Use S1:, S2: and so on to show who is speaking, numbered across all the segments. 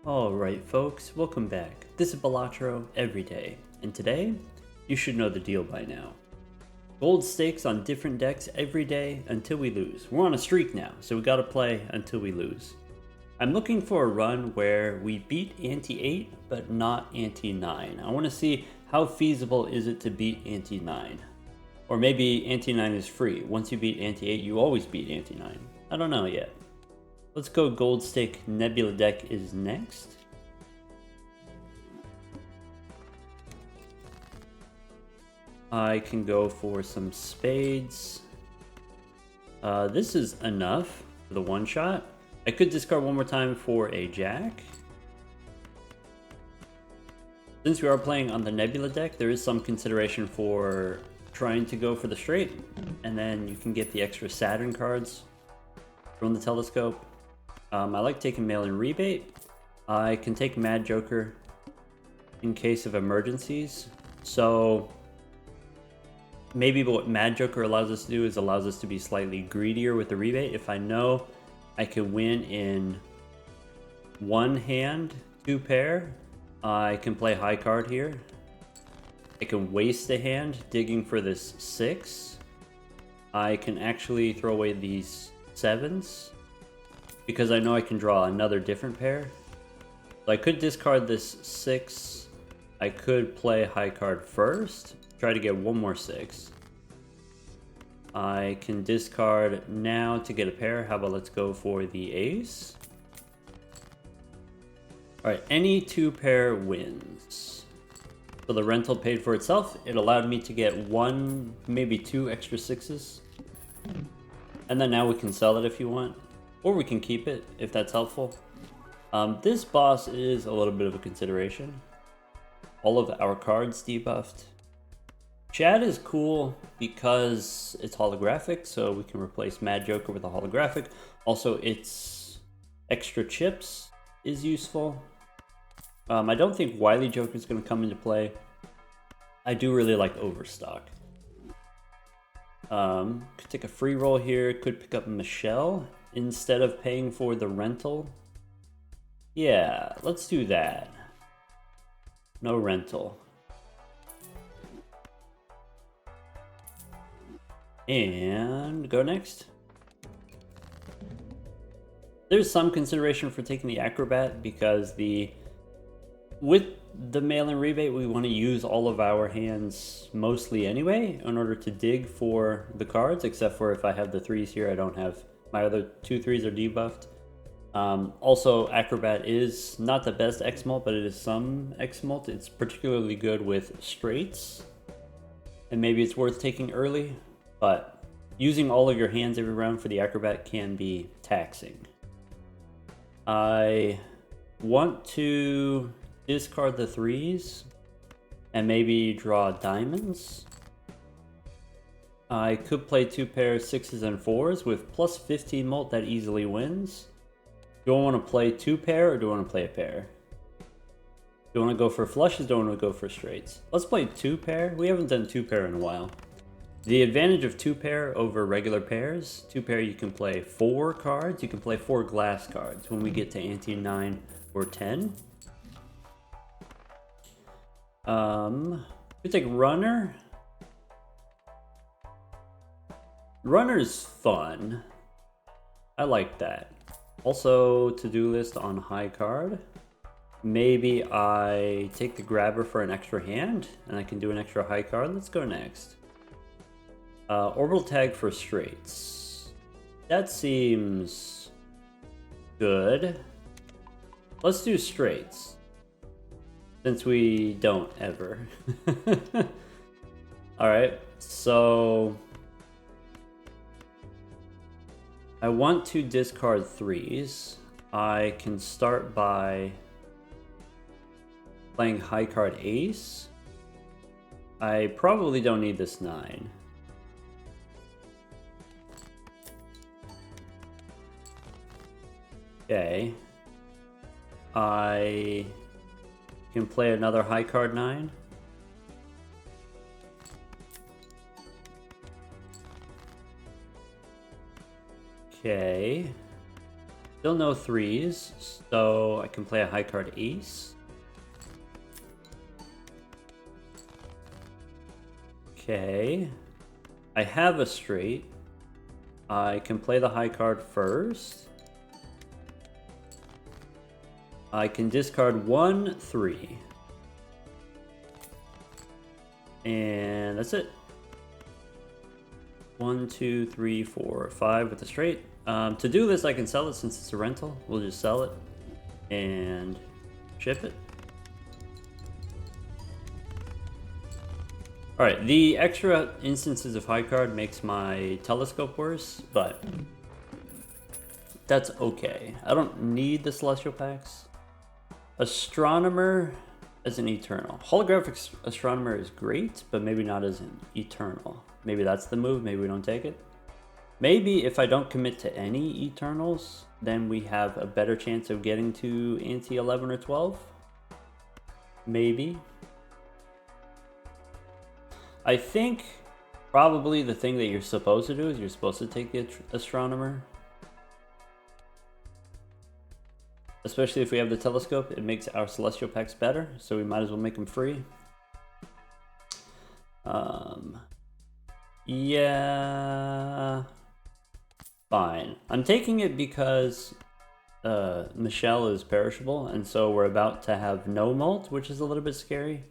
S1: Alright folks, welcome back. This is Balatro every day, and today, you should know the deal by now. Gold stakes on different decks every day until we lose. We're on a streak now, so we gotta play until we lose. I'm looking for a run where we beat Ante 8, but not Ante 9. I want to see how feasible is it to beat Ante 9. Or maybe Ante 9 is free. Once you beat Ante 8, you always beat Ante 9. I don't know yet. Let's go gold stake Nebula deck is next. I can go for some spades. This is enough for the one shot. I could discard one more time for a jack. Since we are playing on the Nebula deck, there is some consideration for trying to go for the straight, and then you can get the extra Saturn cards from the telescope. I like taking mail-in rebate. I can take Mad Joker in case of emergencies. So maybe what Mad Joker allows us to do is allows us to be slightly greedier with the rebate. If I know I can win in one hand, two pair, I can play high card here. I can waste a hand digging for this 6. I can actually throw away these 7s because I know I can draw another different pair. So I could discard this 6. I could play high card first, try to get one more 6. I can discard now to get a pair. How about let's go for the ace? Alright, any 2 pair wins. So the rental paid for itself. It allowed me to get 1, maybe 2 extra 6s. And then now we can sell it if you want. Or we can keep it if that's helpful. This boss is a little bit of a consideration. All of our cards debuffed. Chad is cool because it's holographic, so we can replace Mad Joker with a holographic. Also, its extra chips is useful. I don't think Wily Joker is going to come into play. I do really like Overstock. Could take a free roll here. Could pick up Michelle instead of paying for the rental. Yeah, let's do that. No rental. And go next. There's some consideration for taking the Acrobat because with the mail-in rebate, we want to use all of our hands mostly anyway in order to dig for the cards, except for if I have the 3s here, I don't have, my other 2 3s are debuffed. Also, Acrobat is not the best X-Mult, but it is some X-Mult. It's particularly good with straights, and maybe it's worth taking early, but using all of your hands every round for the Acrobat can be taxing. I want to discard the 3s and maybe draw diamonds. I could play 2 pairs 6s and 4s with plus 15 mult that easily wins. Do I want to play 2 pair or do I want to play a pair? Do I want to go for flushes? Do I want to go for straights? Let's play 2 pair. We haven't done 2 pair in a while. The advantage of 2 pair over regular pairs, 2 pair you can play 4 cards. You can play 4 glass cards when we get to Ante 9 or 10. We take runner. Runner's fun. I like that. Also, to-do list on high card. Maybe I take the grabber for an extra hand, and I can do an extra high card. Let's go next. Orbital tag for straights. That seems good. Let's do straights, since we don't ever. Alright, so I want to discard 3s. I can start by playing high card ace. I probably don't need this 9. Okay. I can play another high card 9. Okay. Still no threes, so I can play a high card ace. Okay. I have a straight. I can play the high card first. I can discard 1, 3. And that's it. 1, 2, 3, 4, 5 with the straight. To do this, I can sell it since it's a rental. We'll just sell it and ship it. Alright, the extra instances of high card makes my telescope worse, but that's okay. I don't need the celestial packs. Astronomer as an eternal. Holographic astronomer is great, but maybe not as an eternal. Maybe that's the move, maybe we don't take it. Maybe if I don't commit to any eternals, then we have a better chance of getting to ante 11 or 12. Maybe. I think probably the thing that you're supposed to do is you're supposed to take the astronomer. Especially if we have the telescope, it makes our celestial packs better, so we might as well make them free. Yeah, fine. I'm taking it because Michelle is perishable, and so we're about to have no molt, which is a little bit scary.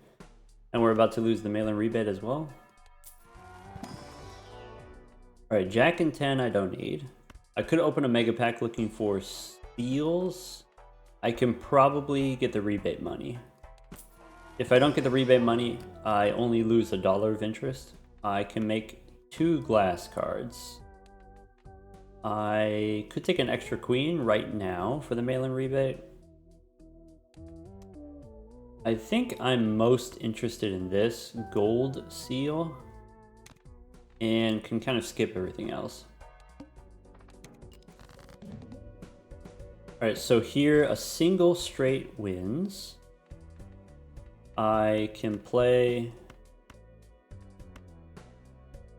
S1: And we're about to lose the mail-in rebate as well. Alright, Jack and 10 I don't need. I could open a mega pack looking for steals. I can probably get the rebate money. If I don't get the rebate money, I only lose $1 of interest. I can make 2 glass cards. I could take an extra queen right now for the mail-in rebate. I think I'm most interested in this gold seal and can kind of skip everything else. Alright, so here a single straight wins. I can play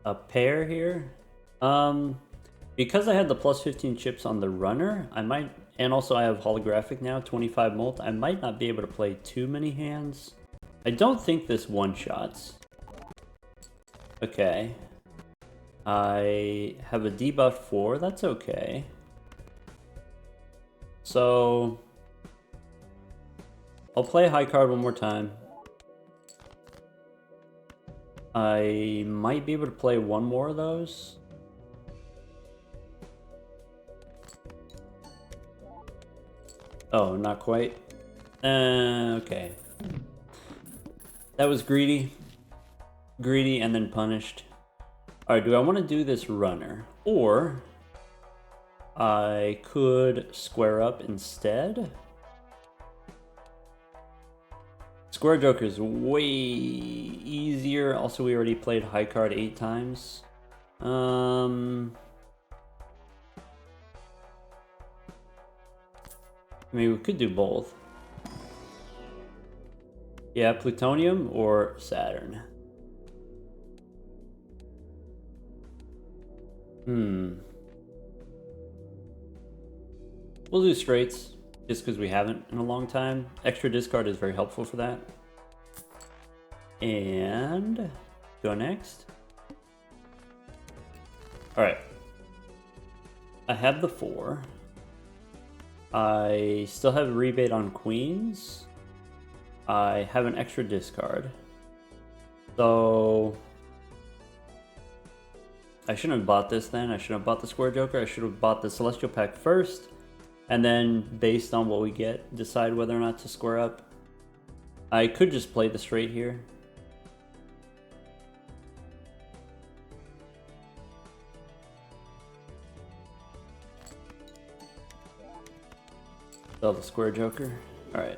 S1: a pair here. Because I had the plus 15 chips on the runner, I might, and also I have holographic now, 25 molt, I might not be able to play too many hands. I don't think this one-shots. Okay. I have a debuff 4, that's okay. So I'll play high card one more time. I might be able to play one more of those. Oh, not quite. Okay. That was greedy. Greedy and then punished. Alright, do I want to do this runner? Or I could square up instead. Square Joker is way easier. Also, we already played high card 8 times. I mean, we could do both. Yeah, Plutonium or Saturn. We'll do straights, just because we haven't in a long time. Extra discard is very helpful for that. And go next. Alright. I have the 4. I still have a rebate on queens. I have an extra discard. So I shouldn't have bought this then. I shouldn't have bought the Square Joker. I should have bought the Celestial Pack first. And then, based on what we get, decide whether or not to square up. I could just play the straight here. Sell the Square Joker. Alright.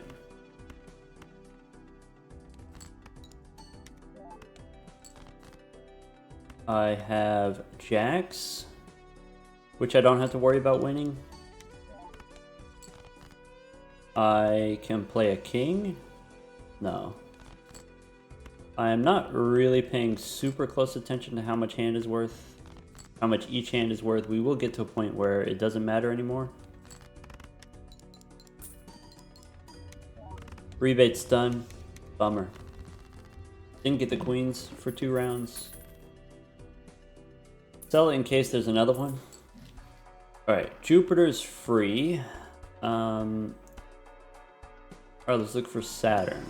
S1: I have jacks, which I don't have to worry about winning. I can play a king. No. I am not really paying super close attention to how much hand is worth, how much each hand is worth. We will get to a point where it doesn't matter anymore. Rebate's done. Bummer. Didn't get the queens for 2 rounds. Sell it in case there's another one. Alright, Jupiter's free. Alright, let's look for Saturn.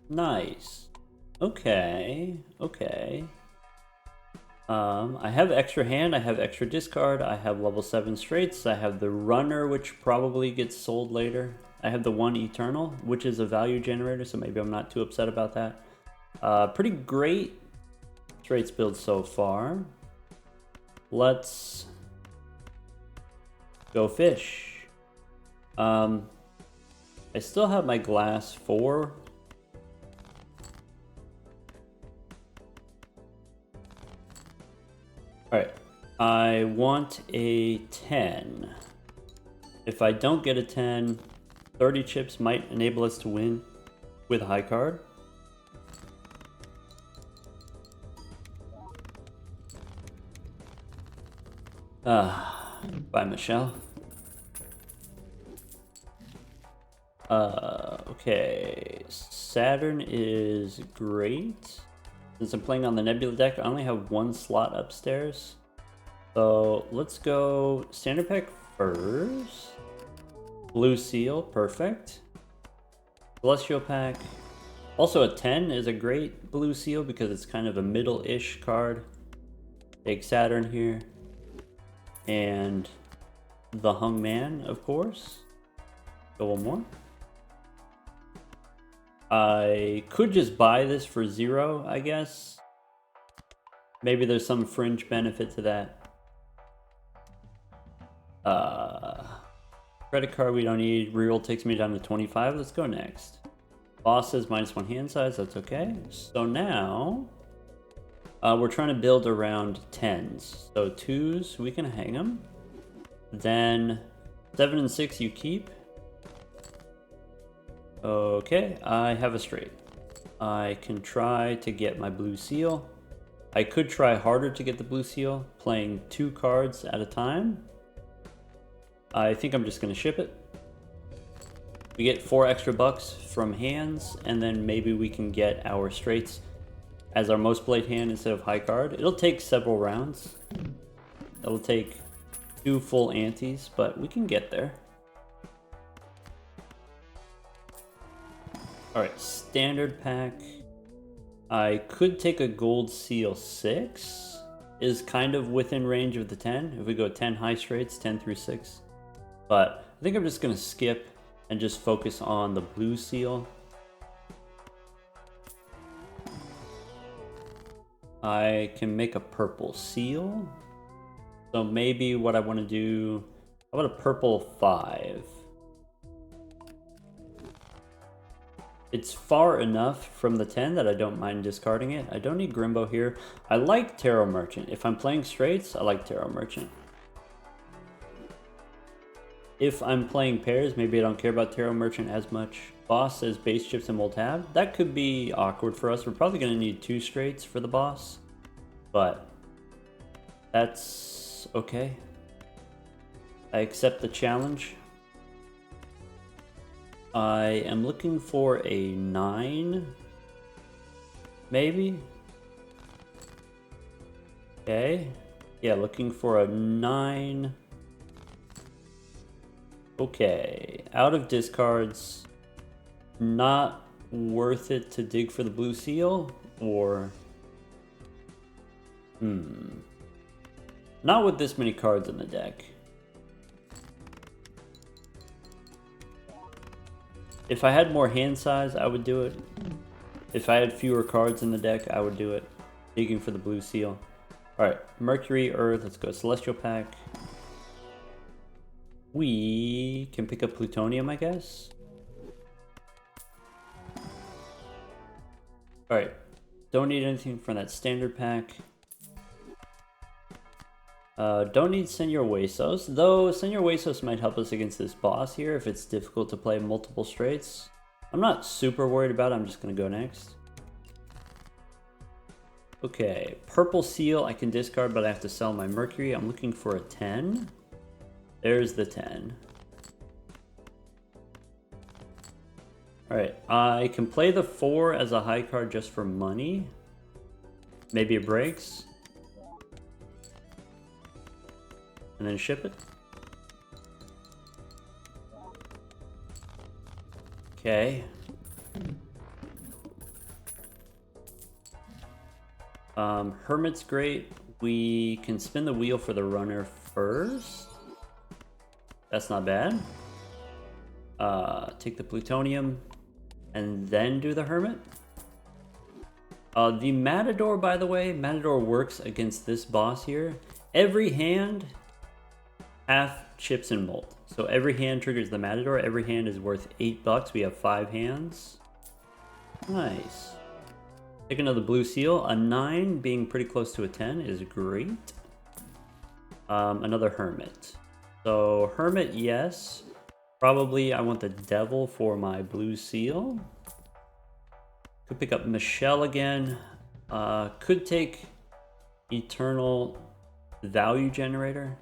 S1: Nice. Okay, okay. I have extra hand, I have extra discard, I have level 7 straights, I have the runner, which probably gets sold later. I have the 1 eternal, which is a value generator, so maybe I'm not too upset about that. Pretty great straights build so far. Let's go fish. I still have my glass 4. Alright, I want a 10. If I don't get a 10, 30 chips might enable us to win with a high card. Bye, Michelle. Okay, Saturn is great. Since I'm playing on the Nebula deck, I only have 1 slot upstairs. So let's go standard pack first. Blue seal, perfect. Celestial pack. Also a 10 is a great blue seal because it's kind of a middle-ish card. Take Saturn here. And the Hung Man, of course. Go one more. I could just buy this for 0, I guess. Maybe there's some fringe benefit to that. Credit card we don't need. Reroll takes me down to 25. Let's go next. Boss says -1 hand size. That's okay. So now we're trying to build around 10s. So 2s, we can hang them. Then 7 and 6 you keep. Okay, I have a straight. I can try to get my blue seal. I could try harder to get the blue seal, playing 2 cards at a time. I think I'm just going to ship it. We get 4 extra bucks from hands, and then maybe we can get our straights as our most played hand instead of high card. It'll take several rounds. It'll take 2 full antes, but we can get there. Alright, standard pack. I could take a gold seal 6. Is kind of within range of the 10. If we go 10 high straights, 10 through 6. But I think I'm just going to skip and just focus on the blue seal. I can make a purple seal. So maybe what I want to do, how about a purple 5? It's far enough from the 10 that I don't mind discarding it. I don't need Grimbo here. I like Tarot Merchant. If I'm playing straights, I like Tarot Merchant. If I'm playing pairs, maybe I don't care about Tarot Merchant as much. Boss says base chips and we'll tab. That could be awkward for us. We're probably going to need 2 straights for the boss. But that's okay. I accept the challenge. I am looking for a 9. Maybe? Okay. Yeah, looking for a 9. Okay. Out of discards. Not worth it to dig for the blue seal? Or... Not with this many cards in the deck. If I had more hand size, I would do it. If I had fewer cards in the deck, I would do it. Digging for the blue seal. Alright, Mercury, Earth, let's go Celestial Pack. We can pick up Plutonium, I guess. Alright, don't need anything from that standard pack. Don't need Senor Huesos, though Senor Huesos might help us against this boss here if it's difficult to play multiple straights. I'm not super worried about it, I'm just going to go next. Okay, Purple Seal I can discard, but I have to sell my Mercury. I'm looking for a 10. There's the 10. Alright, I can play the 4 as a high card just for money. Maybe it breaks. And then ship it. Okay. Hermit's great. We can spin the wheel for the runner first. That's not bad. Take the plutonium and then do the hermit. The matador, by the way, matador works against this boss here. Every hand, half chips and molt. So every hand triggers the matador. Every hand is worth $8. We have 5 hands. Nice. Take another blue seal. A 9 being pretty close to a 10 is great. Another hermit. So hermit, yes. Probably I want the devil for my blue seal. Could pick up Michelle again. Could take eternal value generator.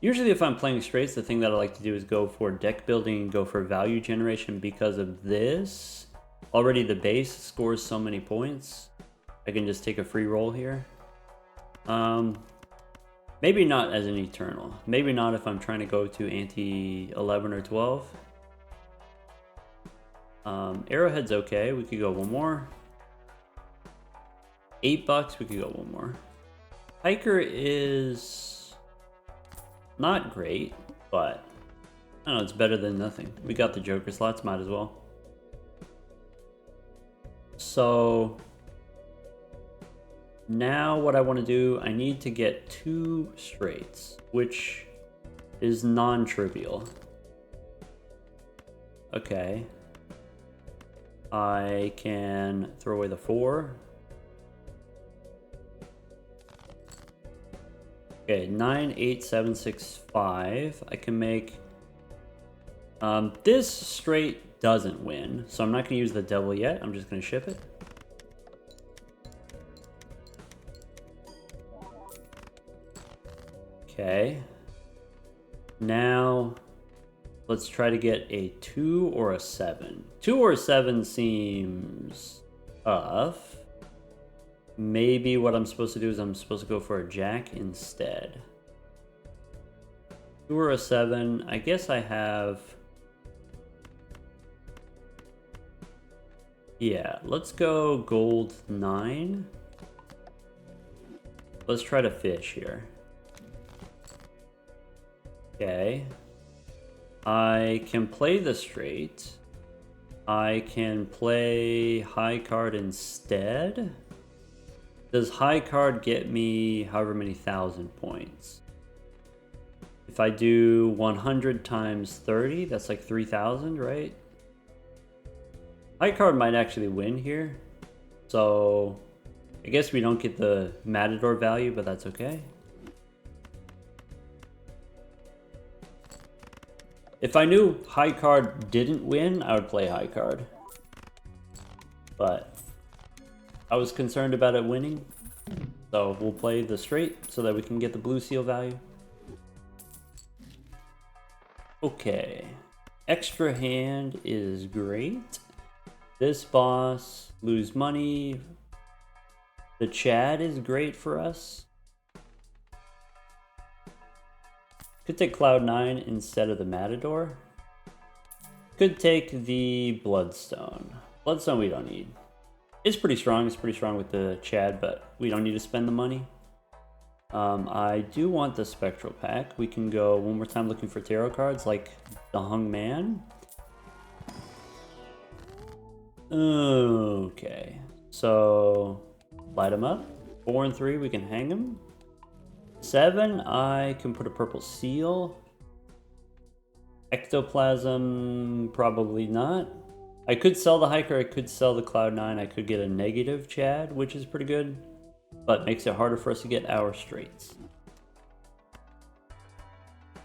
S1: Usually if I'm playing straights, the thing that I like to do is go for deck building and go for value generation because of this. Already the base scores so many points. I can just take a free roll here. Maybe not as an eternal. Maybe not if I'm trying to go to ante 11 or 12. Arrowhead's okay. We could go one more. $8. We could go one more. Hiker is not great, but I don't know, it's better than nothing. We got the Joker slots, might as well. So now what I want to do, I need to get 2 straights, which is non-trivial. Okay. I can throw away the 4. Okay, 9, 8, 7, 6, 5. I can make... this straight doesn't win, so I'm not going to use the devil yet. I'm just going to ship it. Okay. Now, let's try to get a 2 or a 7. 2 or a 7 seems tough. Maybe what I'm supposed to do is I'm supposed to go for a jack instead. 2 or a 7. I guess I have... Yeah, let's go gold 9. Let's try to fish here. Okay. I can play the straight. I can play high card instead. Does high card get me however many thousand points? If I do 100 times 30, that's like 3,000, right? High card might actually win here. So I guess we don't get the matador value, but that's okay. If I knew high card didn't win, I would play high card. But I was concerned about it winning, so we'll play the straight so that we can get the blue seal value. Okay, extra hand is great. This boss, lose money. The Chad is great for us. Could take Cloud 9 instead of the Matador. Could take the Bloodstone. Bloodstone we don't need. It's pretty strong. It's pretty strong with the Chad, but we don't need to spend the money. I do want the Spectral Pack. We can go one more time looking for tarot cards like the Hung Man. Okay, so light them up. 4 and 3, we can hang them. 7, I can put a purple seal. Ectoplasm, probably not. I could sell the Hiker, I could sell the Cloud 9, I could get a negative Chad, which is pretty good, but makes it harder for us to get our straights.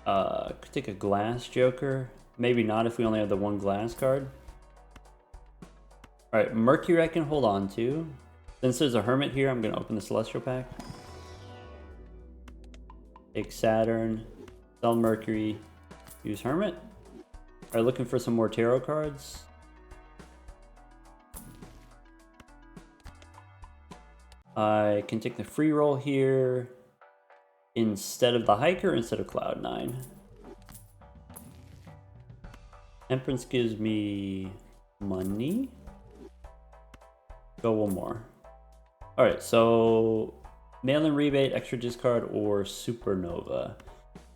S1: Could take a glass Joker. Maybe not if we only have the 1 glass card. Alright, Mercury I can hold on to. Since there's a Hermit here, I'm going to open the Celestial Pack. Take Saturn, sell Mercury, Use Hermit. Alright, looking for some more tarot cards. I can take the free roll here instead of the hiker, instead of Cloud9. Temperance gives me money. Go one more. Alright, so mail-in rebate, extra discard, or supernova.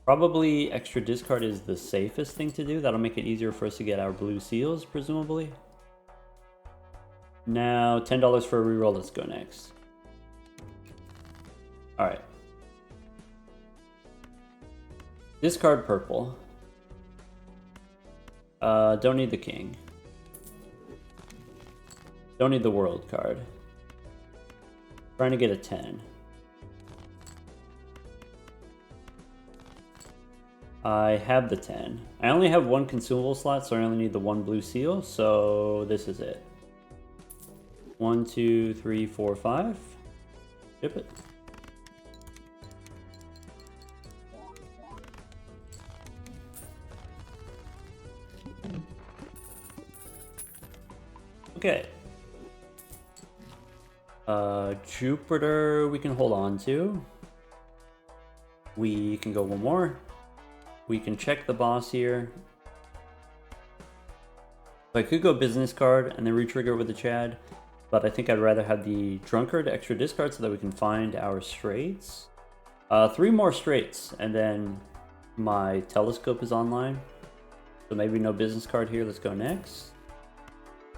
S1: Probably extra discard is the safest thing to do. That'll make it easier for us to get our blue seals, presumably. Now, $10 for a reroll. Let's go next. Alright. Discard purple. Don't need the king. Don't need the world card. Trying to get a 10. I have the 10. I only have one consumable slot, so I only need the one blue seal, so this is it. 1, 2, 3, 4, 5. Ship it. Okay. Jupiter we can hold on to. We can go one more. We can check the boss here. So I could go business card and then retrigger it with the Chad, but I think I'd rather have the drunkard extra discard so that we can find our straights. 3 more straights and then my telescope is online. So maybe no business card here. Let's go next.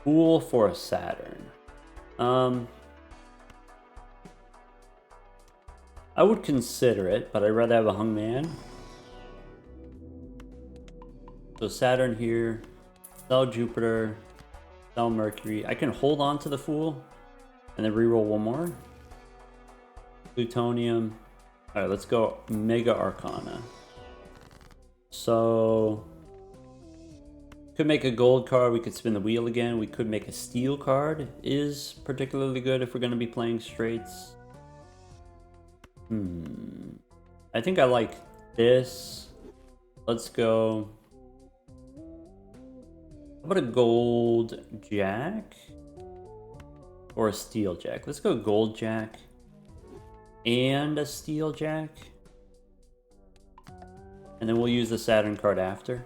S1: Fool for a Saturn. I would consider it, but I'd rather have a hung man. So Saturn here, sell Jupiter, sell Mercury. I can hold on to the Fool and then reroll one more. Plutonium. All right, let's go Mega Arcana. So could make a gold card. We could spin the wheel again. We could make a steel card. Is particularly good if we're going to be playing straights. I think I like this. Let's go. How about a gold jack? Or a steel jack? Let's go gold jack. And a steel jack. And then we'll use the Saturn card after.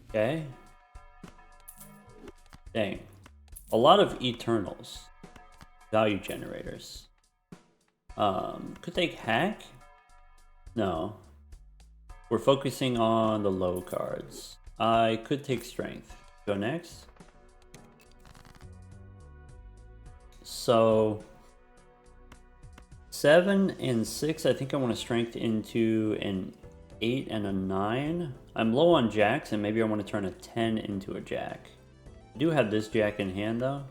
S1: Okay. Dang. A lot of Eternals. Value generators. Could take hack? No. We're focusing on the low cards. I could take strength. Go next. So 7 and 6, I think I want to strength into an 8 and a 9. I'm low on jacks and maybe I want to turn a 10 into a jack. I do have this jack in hand though.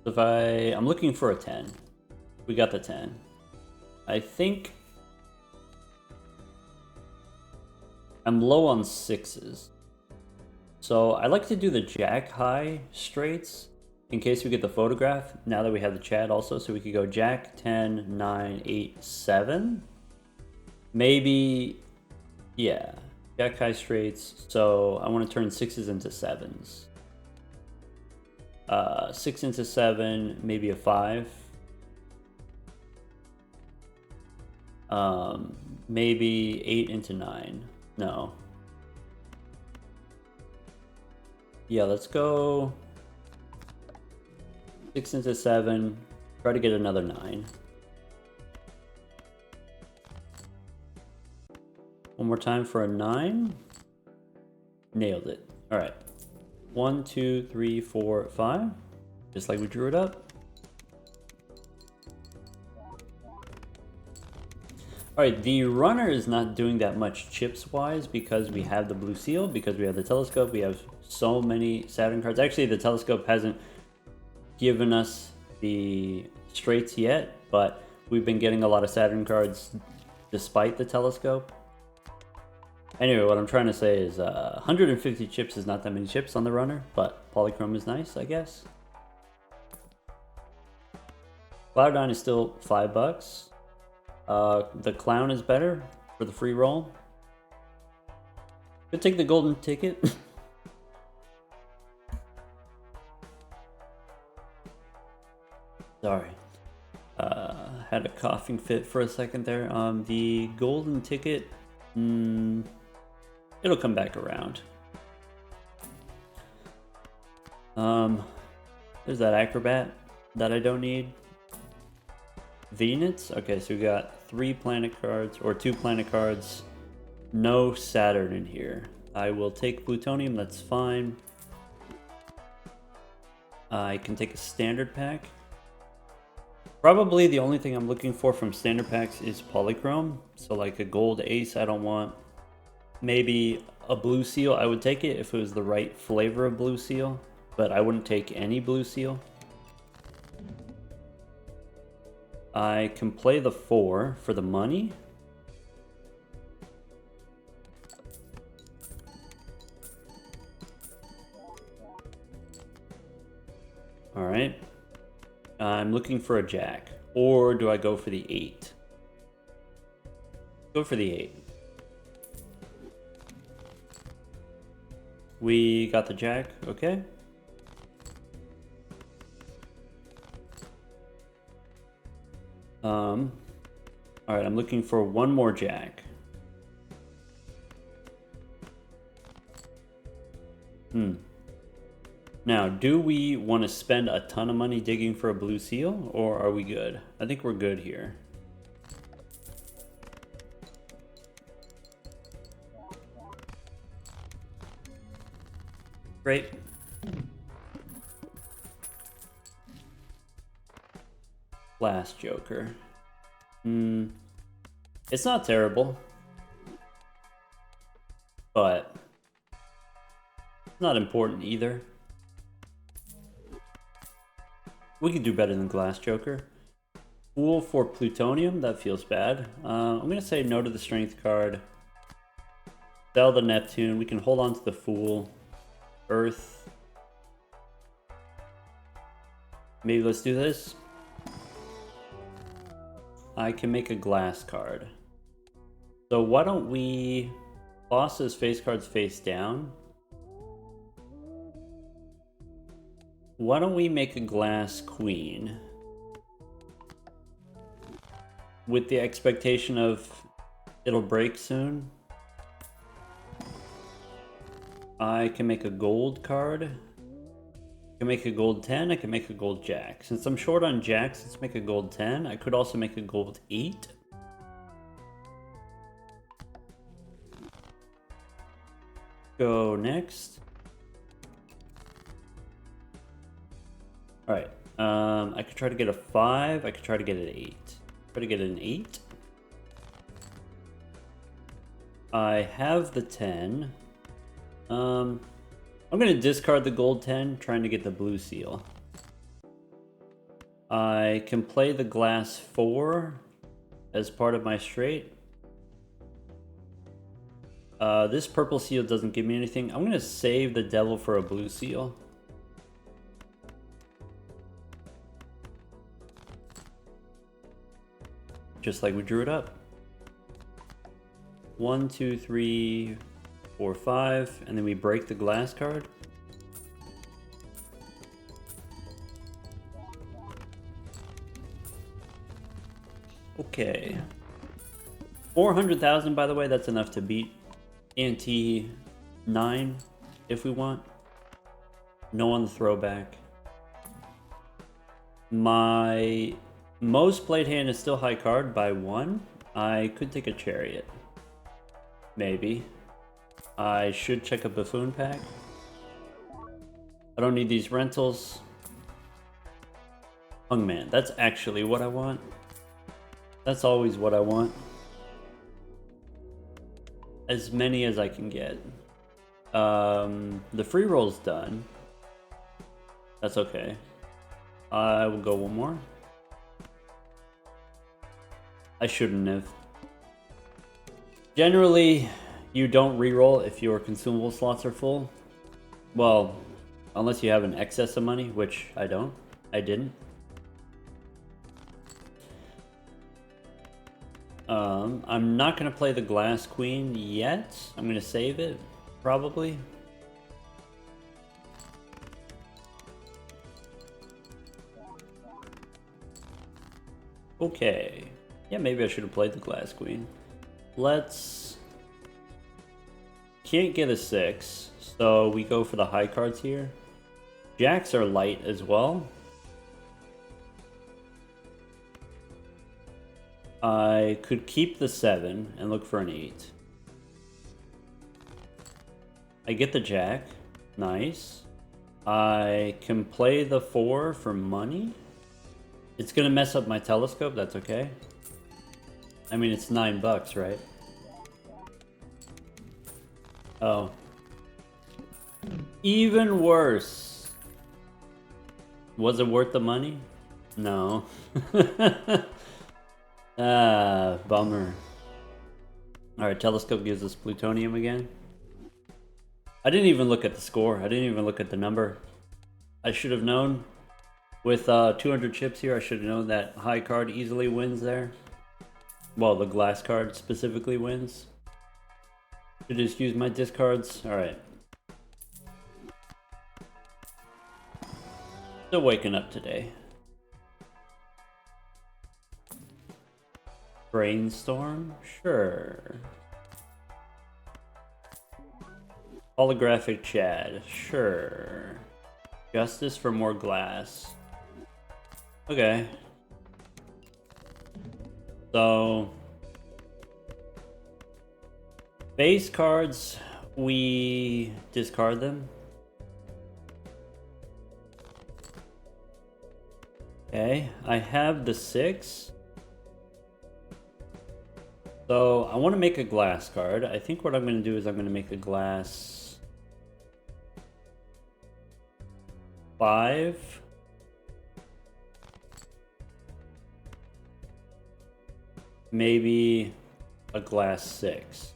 S1: If I'm looking for a 10. We got the 10. I think I'm low on 6s. So I like to do the jack high straights in case we get the photograph now that we have the Chad also. So we could go jack, 10, 9, 8, 7. Maybe, yeah, jack high straights. So I want to turn 6s into 7s. 6 into 7, maybe a 5. Maybe 8 into 9. No. Yeah, let's go 6 into 7. Try to get another 9. One more time for a 9. Nailed it. All right. 1, 2, 3, 4, 5. Just like we drew it up. Alright, the runner is not doing that much chips-wise because we have the blue seal, because we have the telescope, we have so many Saturn cards. Actually, the telescope hasn't given us the straights yet, but we've been getting a lot of Saturn cards despite the telescope. Anyway, what I'm trying to say is 150 chips is not that many chips on the runner, but polychrome is nice, I guess. Cloud9 is still $5. The clown is better for the free roll. Could take the golden ticket. Sorry. Had a coughing fit for a second there. The golden ticket, it'll come back around. There's that acrobat that I don't need. Venus? Okay, so we got 3 planet cards, or 2 planet cards. No Saturn in here. I will take plutonium, that's fine. I can take a standard pack. Probably the only thing I'm looking for from standard packs is polychrome. So like a gold ace I don't want. Maybe a blue seal, I would take it if it was the right flavor of blue seal. But I wouldn't take any blue seal. I can play the 4 for the money. Alright. I'm looking for a jack. Or do I go for the 8? Go for the 8. We got the jack, okay. Alright, I'm looking for one more jack. Now, do we want to spend a ton of money digging for a blue seal, or are we good? I think we're good here. Great. Last Joker. It's not terrible, but it's not important either. We could do better than Glass Joker. Fool for plutonium, that feels bad. I'm gonna say no to the strength card. Sell the Neptune, we can hold on to the Fool. Earth. Maybe let's do this. I can make a glass card. So why don't we boss his face cards face down? Why don't we make a glass queen? With the expectation of it'll break soon. I can make a gold card. I can make a gold 10, I can make a gold jack. Since I'm short on jacks, let's make a gold 10. I could also make a gold 8. Go next. Alright, I could try to get a 5, I could try to get an 8. Try to get an 8. I have the 10. I'm going to discard the gold 10, trying to get the blue seal. I can play the glass 4 as part of my straight. This purple seal doesn't give me anything. I'm going to save the devil for a blue seal. Just like we drew it up. 1, 2, 3, 4, 5, and then we break the glass card. Okay. 400,000, by the way, that's enough to beat Ante 9 if we want. No on the throwback. My most played hand is still high card by 1. I could take a chariot. Maybe. I should check a buffoon pack. I don't need these rentals. Hungman, that's actually what I want. That's always what I want. As many as I can get. The free roll's done. That's okay. I will go one more. I shouldn't have. Generally, you don't reroll if your consumable slots are full. Well, unless you have an excess of money, which I don't. I didn't. I'm not gonna play the glass queen yet. I'm gonna save it, probably. Okay. Yeah, maybe I should have played the glass queen. Let's... Can't get a 6, so we go for the high cards here. Jacks are light as well. I could keep the 7 and look for an 8. I get the jack. Nice. I can play the 4 for money. It's gonna mess up my telescope, that's okay. I mean, it's $9, right? Oh. Even worse. Was it worth the money? No. Ah, bummer. Alright, telescope gives us plutonium again. I didn't even look at the score. I didn't even look at the number. I should have known. With 200 chips here, I should have known that high card easily wins there. Well, the glass card specifically wins. Should just use my discards. Alright. Still waking up today. Brainstorm? Sure. Holographic Chad? Sure. Justice for more glass. Okay. So... base cards, we discard them. Okay, I have the 6. So I want to make a glass card. I think what I'm going to do is I'm going to make a glass 5. Maybe a glass 6.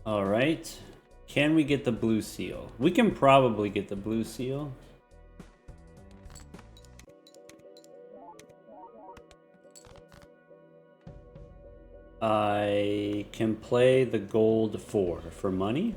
S1: All right. Can we get the blue seal? We can probably get the blue seal. I can play the gold 4 for money.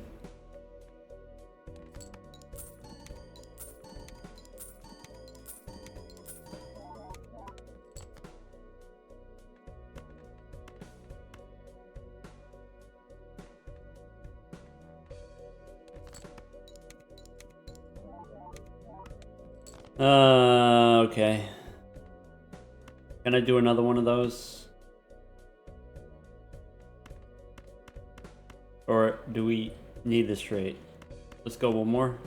S1: Okay. Can I do another one of those? Or do we need this straight? Let's go one more.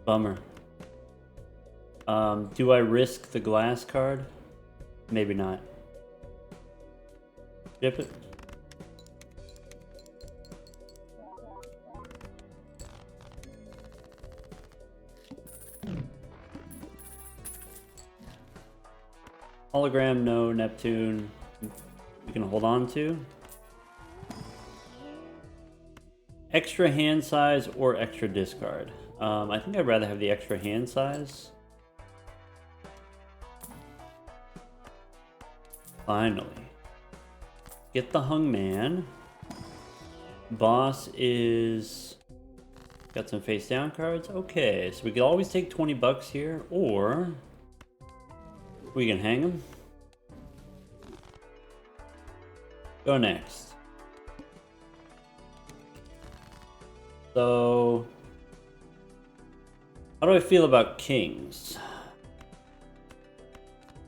S1: Bummer. Do I risk the glass card? Maybe not. Dip it. Hologram, no. Neptune, we can hold on to. Extra hand size or extra discard? I think I'd rather have the extra hand size. Finally. Get the hung man. Boss is... got some face down cards. Okay, so we could always take 20 bucks here, or... we can hang him. Go next. So... how do I feel about kings?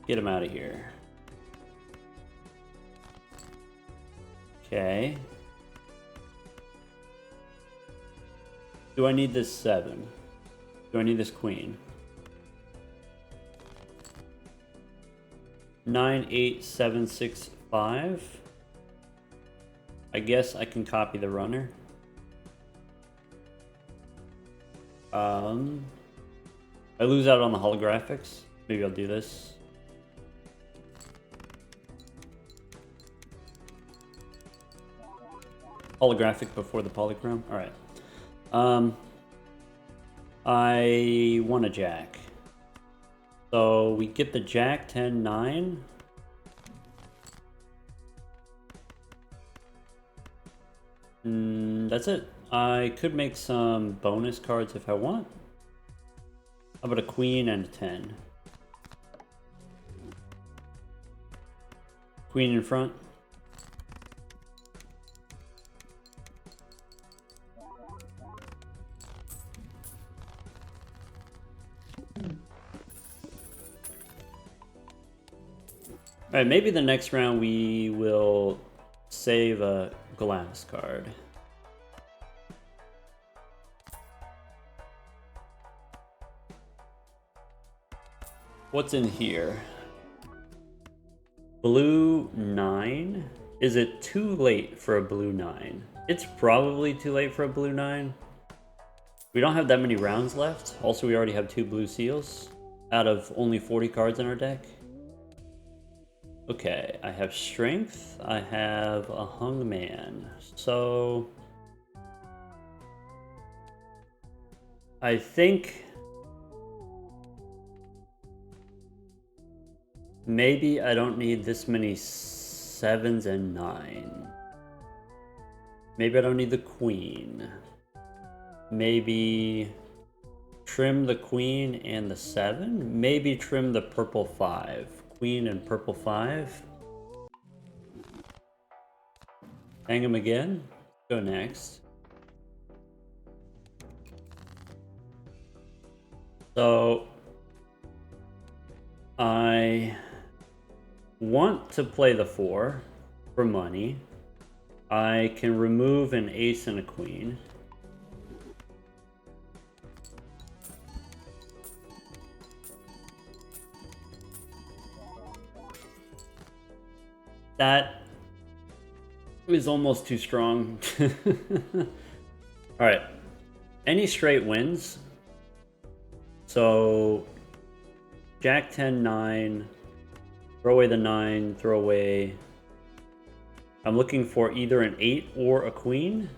S1: Get him out of here. Okay. Do I need this 7? Do I need this queen? 9, 8, 7, 6, 5. I guess I can copy the runner. I lose out on the holographics. Maybe I'll do this. Holographic before the polychrome? Alright. I want a jack. So we get the jack 10-9. That's it. I could make some bonus cards if I want. How about a queen and a 10? Queen in front. Alright, maybe the next round we will save a glass card. What's in here? Blue 9? Is it too late for a blue 9? It's probably too late for a blue 9. We don't have that many rounds left. Also, we already have 2 blue seals out of only 40 cards in our deck. Okay, I have strength. I have a hung man. So I think maybe I don't need this many 7s and 9. Maybe I don't need the queen. Maybe trim the queen and the 7. Maybe trim the purple 5. Queen and purple 5. Hang him again. Go next. So I want to play the 4 for money. I can remove an ace and a queen. That is almost too strong. Alright. Any straight wins. So Jack 10-9. Throw away the 9. Throw away. I'm looking for either an 8 or a queen.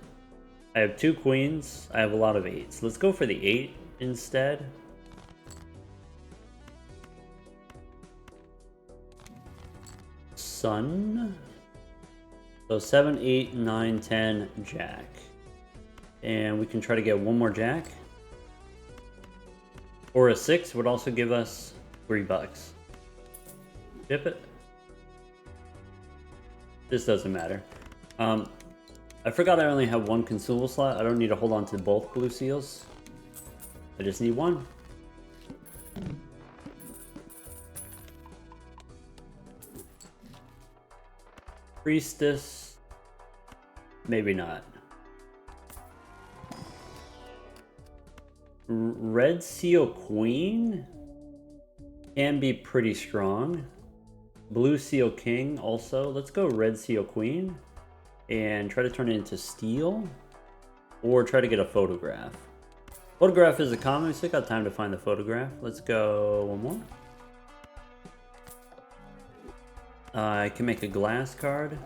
S1: I have 2 queens. I have a lot of 8s. Let's go for the 8 instead. Sun. So 7, 8, 9, 10, jack. And we can try to get one more jack. Or a 6 would also give us $3. Ship it. This doesn't matter. I forgot I only have 1 consumable slot. I don't need to hold on to both blue seals. I just need 1. Priestess. Maybe not. Red seal queen can be pretty strong. Blue seal king also. Let's go red seal queen and try to turn it into steel, or try to get a photograph. Photograph is a common. We still got time to find the photograph. Let's go one more. I can make a glass card.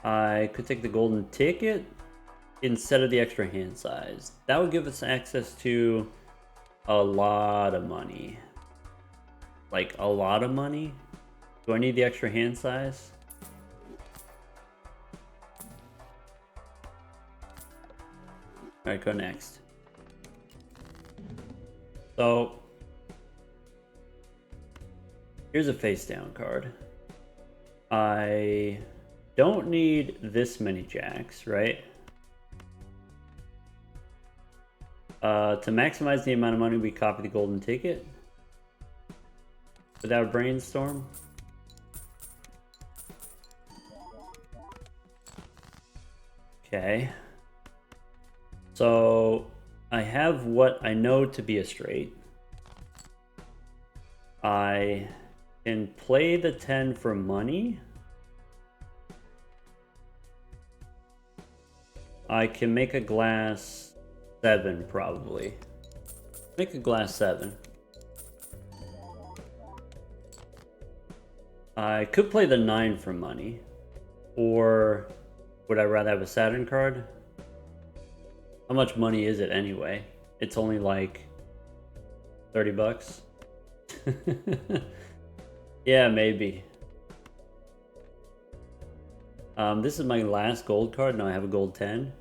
S1: I could take the golden ticket instead of the extra hand size. That would give us access to a lot of money. Like a lot of money. Do I need the extra hand size? Alright, go next. So here's a face down card. I don't need this many jacks, right? To maximize the amount of money, we copy the golden ticket without brainstorm. Okay. So I have what I know to be a straight. I can play the 10 for money. I can make a glass 7 probably. Make a glass 7. I could play the 9 for money, or Would I rather have a Saturn card? How much money is it anyway? It's only like 30 bucks. Yeah, maybe. This is my last gold card. Now I have a gold 10.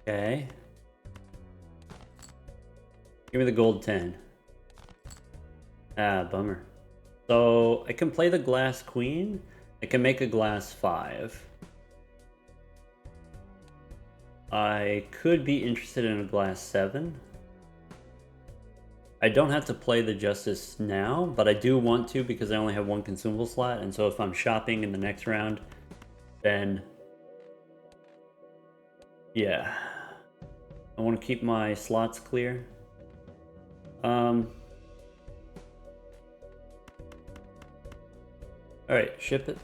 S1: Okay. Give me the gold 10. Ah, bummer. So I can play the glass queen. I can make a glass 5. I could be interested in a glass 7. I don't have to play the Justice now, but I do want to because I only have one consumable slot, and so if I'm shopping in the next round, then yeah. I want to keep my slots clear. Alright, ship it.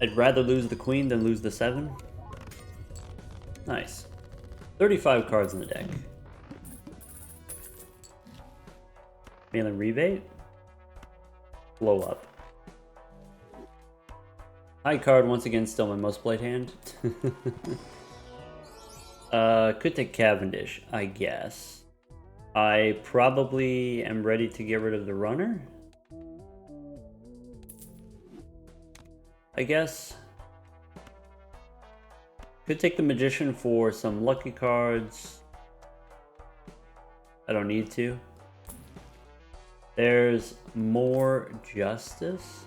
S1: I'd rather lose the queen than lose the 7. Nice. 35 cards in the deck. Mailing rebate. Blow up. High card, once again, still my most played hand. Could take Cavendish, I guess. I probably am ready to get rid of the runner. I guess. Could take the Magician for some lucky cards. I don't need to. There's more Justice.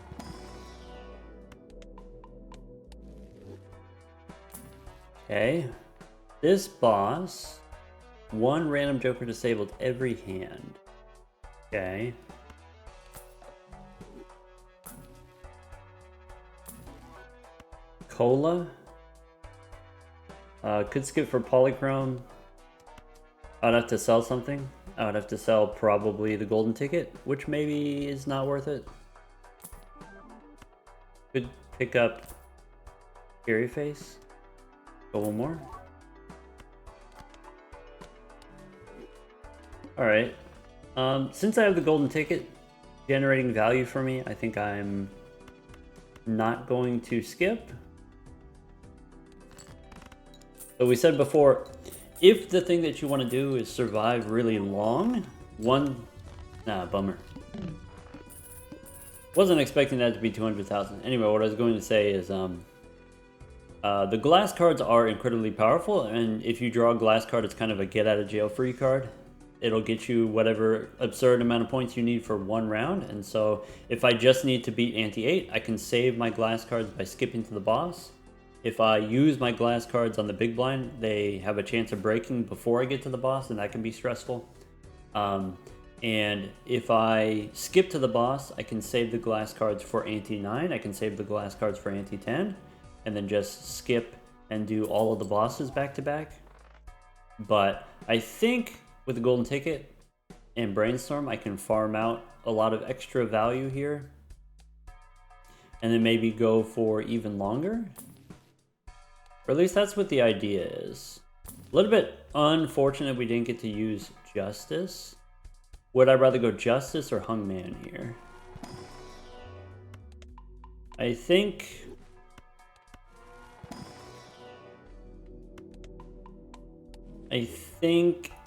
S1: Okay. This boss, one random Joker disabled every hand. Okay. Cola. Could skip for Polychrome. I'd have to sell something. I would have to sell probably the golden ticket, which maybe is not worth it. Could pick up Scary Face. Go one more. Alright. Since I have the golden ticket generating value for me, I think I'm not going to skip. But we said before, if the thing that you want to do is survive really long, bummer. Wasn't expecting that to be 200,000. Anyway, what I was going to say is, the glass cards are incredibly powerful, and if you draw a glass card, it's kind of a get out of jail free card. It'll get you whatever absurd amount of points you need for one round, and so if I just need to beat Ante 8, I can save my glass cards by skipping to the boss. If I use my glass cards on the big blind, they have a chance of breaking before I get to the boss, and that can be stressful. And if I skip to the boss, I can save the glass cards for Ante 9, I can save the glass cards for Ante 10, and then just skip and do all of the bosses back to back. But I think with the golden ticket and brainstorm, I can farm out a lot of extra value here, and then maybe go for even longer. Or at least that's what the idea is. A little bit unfortunate we didn't get to use Justice. Would I rather go Justice or Hung Man here? I think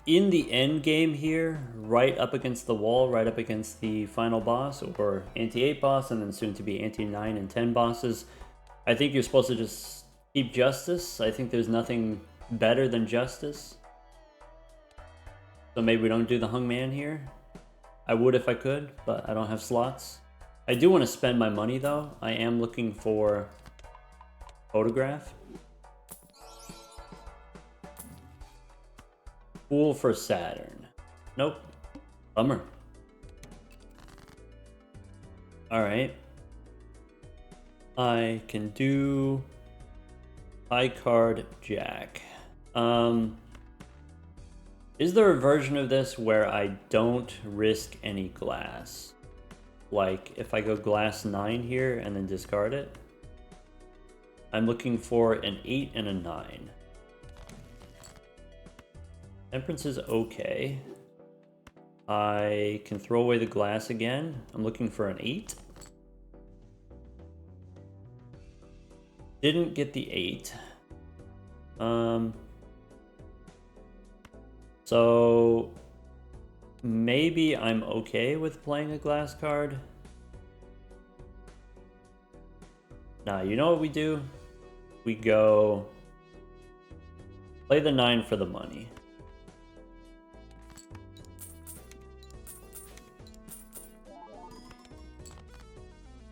S1: in the end game here, right up against the wall, right up against the final boss, or Ante 8 boss, and then soon to be Ante 9 and 10 bosses, I think you're supposed to just keep Justice. I think there's nothing better than Justice. So maybe we don't do the Hung Man here. I would if I could, but I don't have slots. I do want to spend my money though. I am looking for Photograph. Fool for Saturn. Nope. Bummer. Alright. I can do high card Jack. Is there a version of this where I don't risk any glass? Like if I go glass 9 here and then discard it? I'm looking for an 8 and a 9. Temperance is okay. I can throw away the glass again. I'm looking for an 8. Didn't get the 8. So maybe I'm okay with playing a glass card. Nah, you know what we do? We go play the 9 for the money.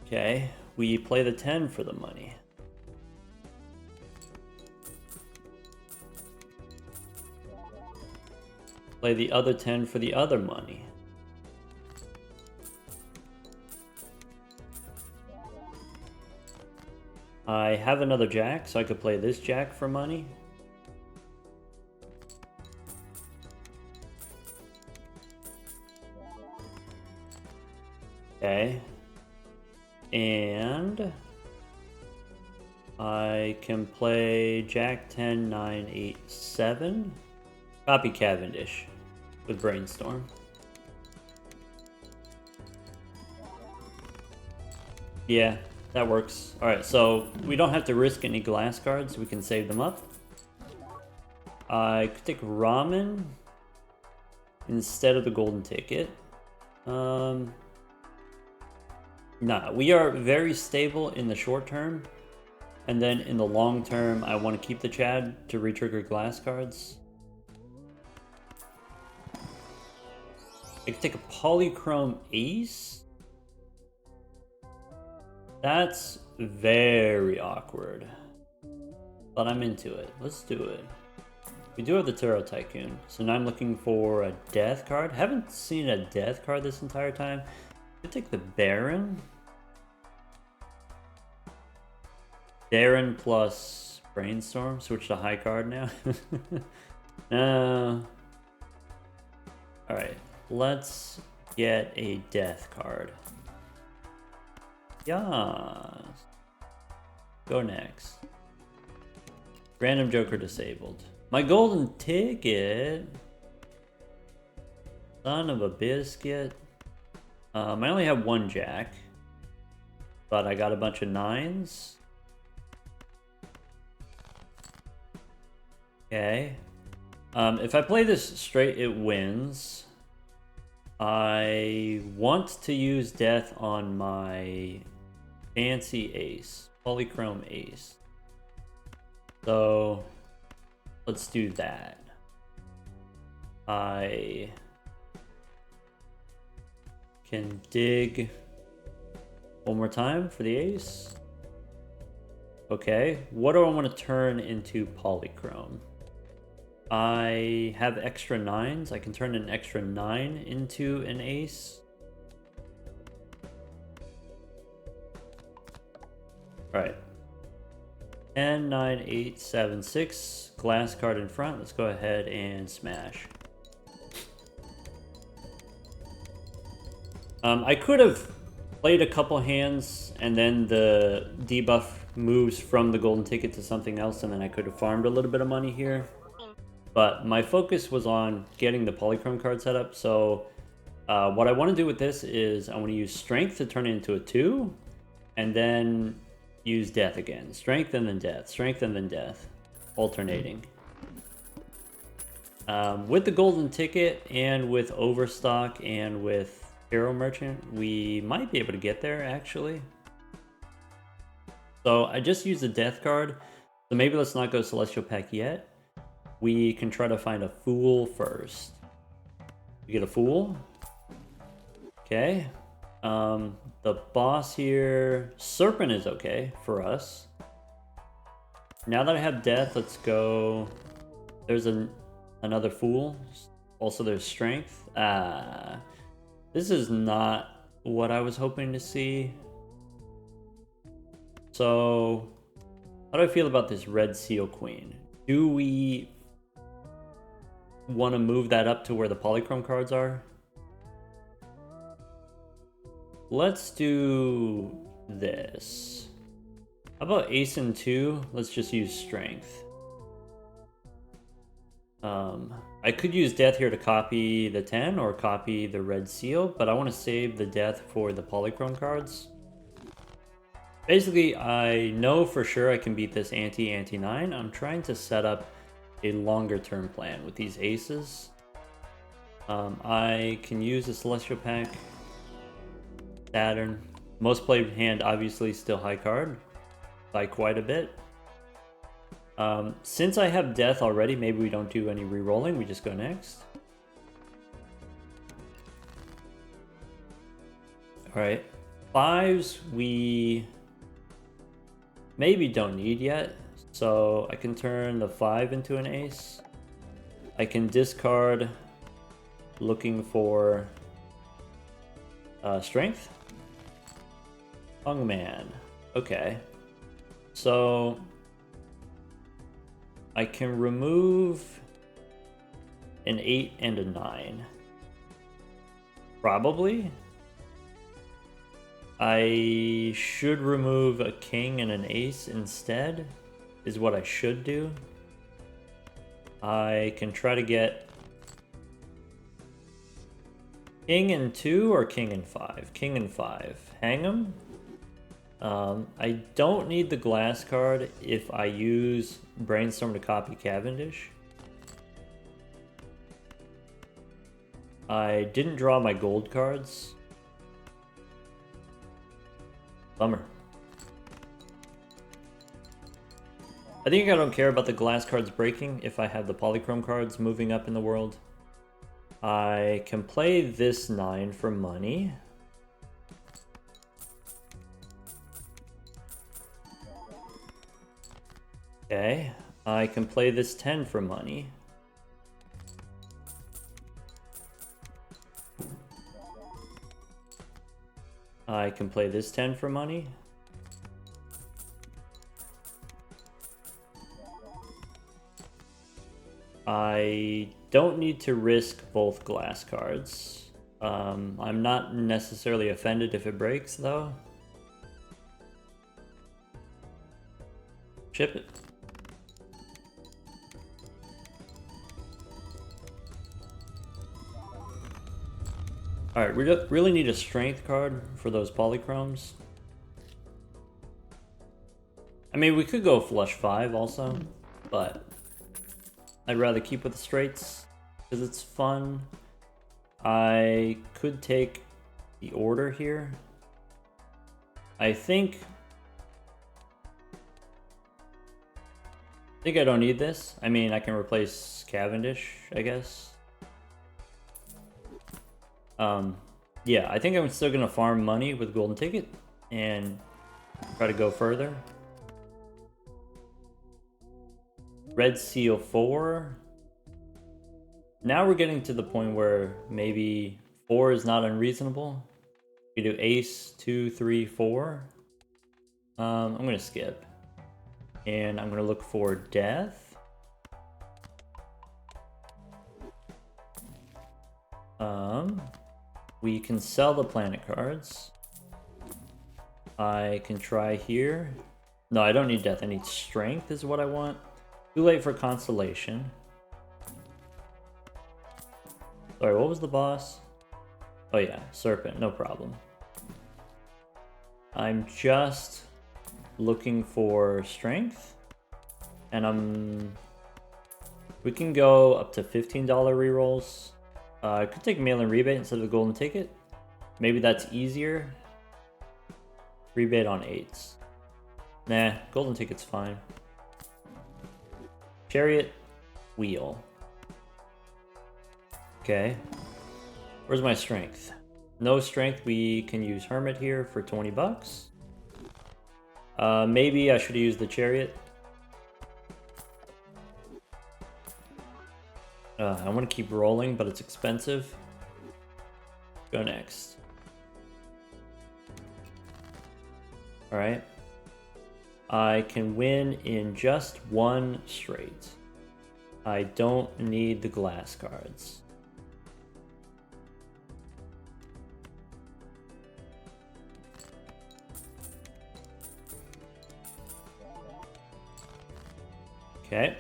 S1: Okay, we play the 10 for the money. Play the other 10 for the other money. I have another jack, so I could play this jack for money. Okay. And I can play jack 10, 9, 8, 7. Copy Cavendish with Brainstorm. Yeah, that works. Alright, so we don't have to risk any glass cards. We can save them up. I could take Ramen instead of the golden ticket. Nah, we are very stable in the short term. And then in the long term, I want to keep the Chad to retrigger glass cards. I could take a Polychrome Ace. That's very awkward. But I'm into it. Let's do it. We do have the Tarot Tycoon. So now I'm looking for a Death card. Haven't seen a Death card this entire time. Could take the Baron. Baron plus Brainstorm. Switch to high card now. Alright. Let's get a Death card. Yes. Go next. Random Joker disabled. My golden ticket. Son of a biscuit. I only have one jack. But I got a bunch of 9s. Okay. If I play this straight, it wins. I want to use Death on my fancy ace, Polychrome Ace. So let's do that. I can dig one more time for the ace. Okay, what do I want to turn into Polychrome? I have extra 9s. I can turn an extra 9 into an ace. Alright. 10, 9, 8, 7, 6. Glass card in front. Let's go ahead and smash. I could have played a couple hands and then the debuff moves from the golden ticket to something else, and then I could have farmed a little bit of money here. But my focus was on getting the Polychrome card set up. So what I want to do with this is I want to use Strength to turn it into a 2. And then use Death again. Strength and then Death. Strength and then Death. Alternating. With the golden ticket and with Overstock and with Hero Merchant, we might be able to get there actually. So I just used the Death card. So maybe let's not go Celestial Pack yet. We can try to find a Fool first. We get a Fool. Okay. The boss here, Serpent is okay for us. Now that I have Death, let's go. There's another Fool. Also there's Strength. This is not what I was hoping to see. So, how do I feel about this Red Seal Queen? Do we want to move that up to where the Polychrome cards are? Let's do this. How about Ace and 2? Let's just use Strength. All I could use death here to copy the 10 or copy the red seal, but I want to save the death for the polychrome cards. Basically, I know for sure I can beat this Ante 9. I'm trying to set up a longer term plan with these aces. I can use a Celestial Pack, Saturn. Most played hand, obviously still high card by quite a bit. Since I have death already, maybe we don't do any re-rolling, we just go next. Alright, fives we maybe don't need yet, so I can turn the 5 into an ace. I can discard looking for strength. Hungman. Okay. So I can remove an 8 and a 9. Probably. I should remove a king and an ace instead, is what I should do. I can try to get king and 2 or king and 5. King and 5. Hang 'em. I don't need the glass card if I use Brainstorm to copy Cavendish. I didn't draw my gold cards. Bummer. I think I don't care about the glass cards breaking if I have the polychrome cards moving up in the world. I can play this 9 for money. Okay, I can play this 10 for money. I can play this 10 for money. I don't need to risk both glass cards. I'm not necessarily offended if it breaks, though. Chip it. Alright, we really need a strength card for those polychromes. I mean, we could go flush 5 also, but I'd rather keep with the straights because it's fun. I could take the order here. I think I don't need this. I mean, I can replace Cavendish, I guess. Yeah, I think I'm still gonna farm money with Golden Ticket and try to go further. Red Seal 4. Now we're getting to the point where maybe 4 is not unreasonable. We do Ace, 2, 3, 4. I'm gonna skip. And I'm gonna look for Death. We can sell the planet cards. I can try here. No, I don't need Death. I need Strength is what I want. Too late for Constellation. Sorry, what was the boss? Oh yeah, Serpent, no problem. I'm just looking for Strength. And we can go up to $15 rerolls. I could take mail-in rebate instead of the golden ticket. Maybe that's easier. Rebate on 8s. Nah, golden ticket's fine. Chariot, wheel. Okay. Where's my strength? No strength, we can use Hermit here for 20 bucks. Maybe I should have used the chariot. I want to keep rolling, but it's expensive. Go next. Alright. I can win in just one straight. I don't need the glass cards. Okay.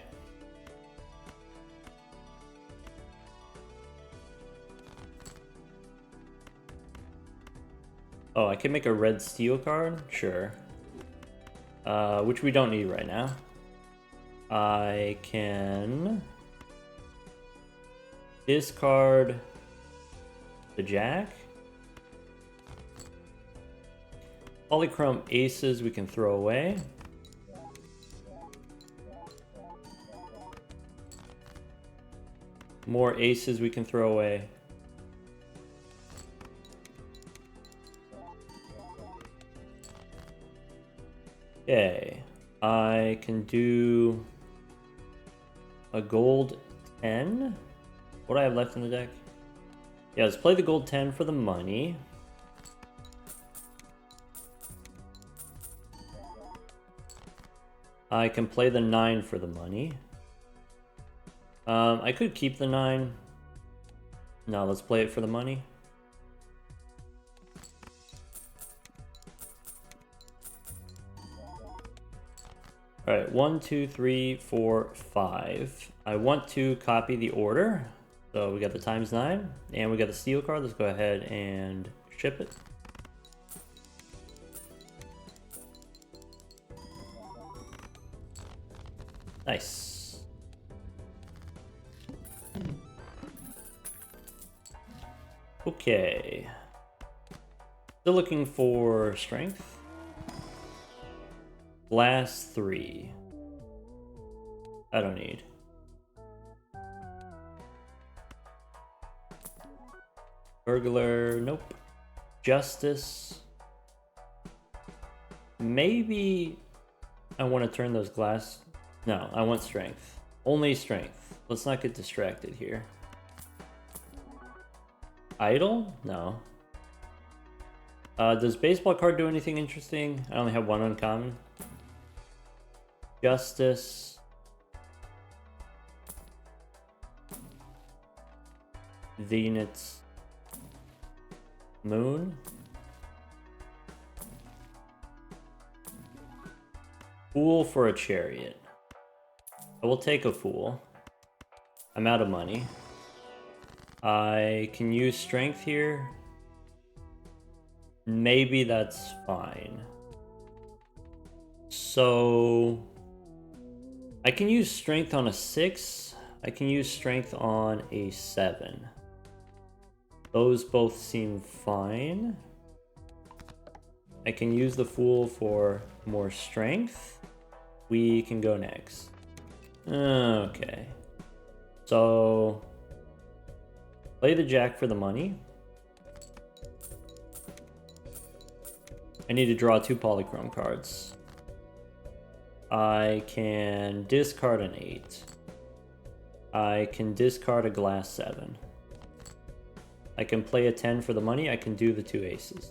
S1: Oh, I can make a red steel card? Sure. Which we don't need right now. I can discard the jack. Polychrome aces we can throw away. More aces we can throw away. Okay, I can do a gold 10. What do I have left in the deck? Yeah, let's play the gold 10 for the money. I can play the 9 for the money. I could keep the 9. No, let's play it for the money. Alright, 1, 2, 3, 4, 5. I want to copy the order. So we got the ×9, and we got the steel card. Let's go ahead and ship it. Nice. Okay. Still looking for strength. Blast 3. I don't need. Burglar, nope. Justice. Maybe I want to turn those glass. No, I want strength. Only strength. Let's not get distracted here. Idle? No. Does baseball card do anything interesting? I only have one uncommon. Justice. Venus. Moon. Fool for a chariot. I will take a fool. I'm out of money. I can use strength here. Maybe that's fine. So I can use strength on a 6. I can use strength on a 7. Those both seem fine. I can use the fool for more strength. We can go next. Okay. So play the jack for the money. I need to draw 2 polychrome cards. I can discard an 8. I can discard a glass 7. I can play a 10 for the money. I can do the 2 aces.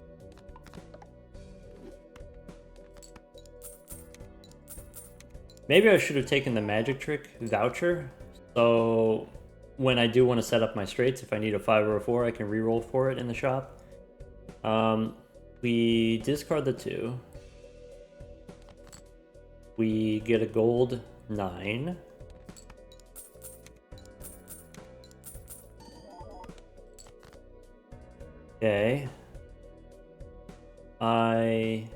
S1: Maybe I should have taken the magic trick voucher. So when I do want to set up my straights, if I need a 5 or a 4, I can reroll for it in the shop. We discard the 2. We get a gold 9. Okay. I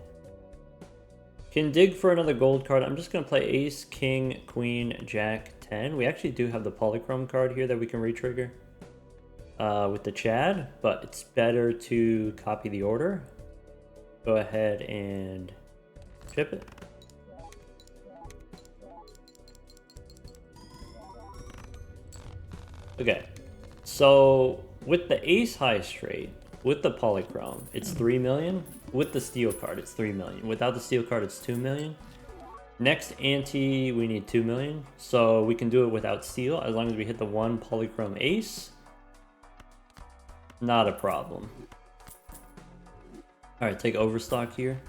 S1: can dig for another gold card. I'm just going to play ace, king, queen, jack, 10. We actually do have the polychrome card here that we can retrigger with the Chad, but it's better to copy the order. Go ahead and ship it. Okay, so with the ace high straight, with the polychrome, it's 3 million. With the steel card, it's 3 million. Without the steel card, it's 2 million. Next ante, we need 2 million. So we can do it without steel as long as we hit the 1 polychrome ace. Not a problem. All right, take overstock here.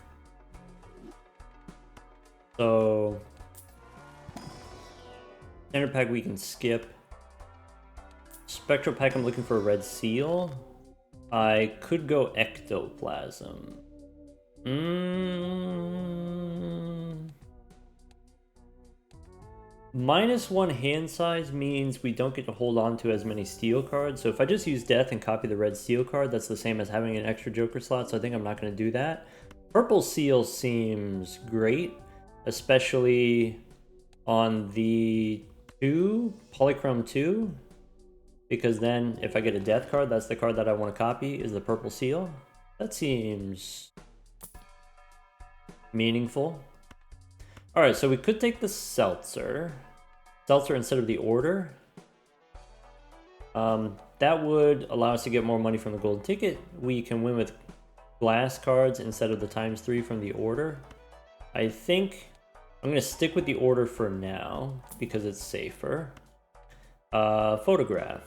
S1: So standard pack we can skip. Spectral pack, I'm looking for a red seal. I could go ectoplasm. -1 hand size means we don't get to hold on to as many steel cards. So if I just use death and copy the red steel card, that's the same as having an extra joker slot. So I think I'm not going to do that. Purple seal seems great, especially on the Polychrome 2. Because then if I get a death card, that's the card that I want to copy, is the purple seal. That seems meaningful. Alright, so we could take the Seltzer. Seltzer instead of the Order. That would allow us to get more money from the golden ticket. We can win with glass cards instead of the ×3 from the Order. I think I'm going to stick with the Order for now because it's safer. Photograph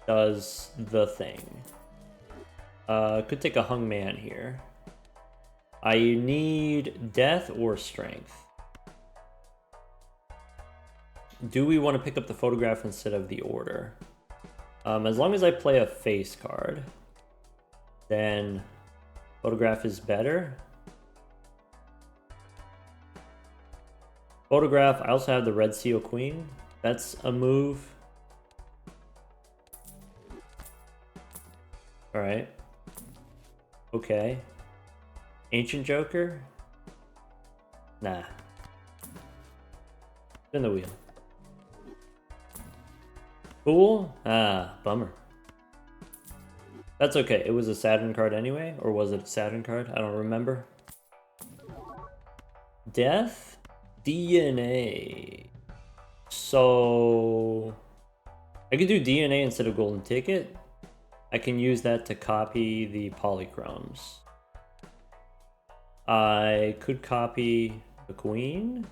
S1: does the thing. Could take a hung man here. I need death or strength. Do we want to pick up the photograph instead of the Order? As long as I play a face card, then photograph is better. Photograph, I also have the red seal queen. That's a move. Alright. Okay. Ancient Joker? Nah. Spin the wheel. Fool? Ah, bummer. That's okay. It was a Saturn card anyway? Or was it a Saturn card? I don't remember. Death? DNA. So I could do DNA instead of golden ticket. I can use that to copy the polychromes. I could copy the queen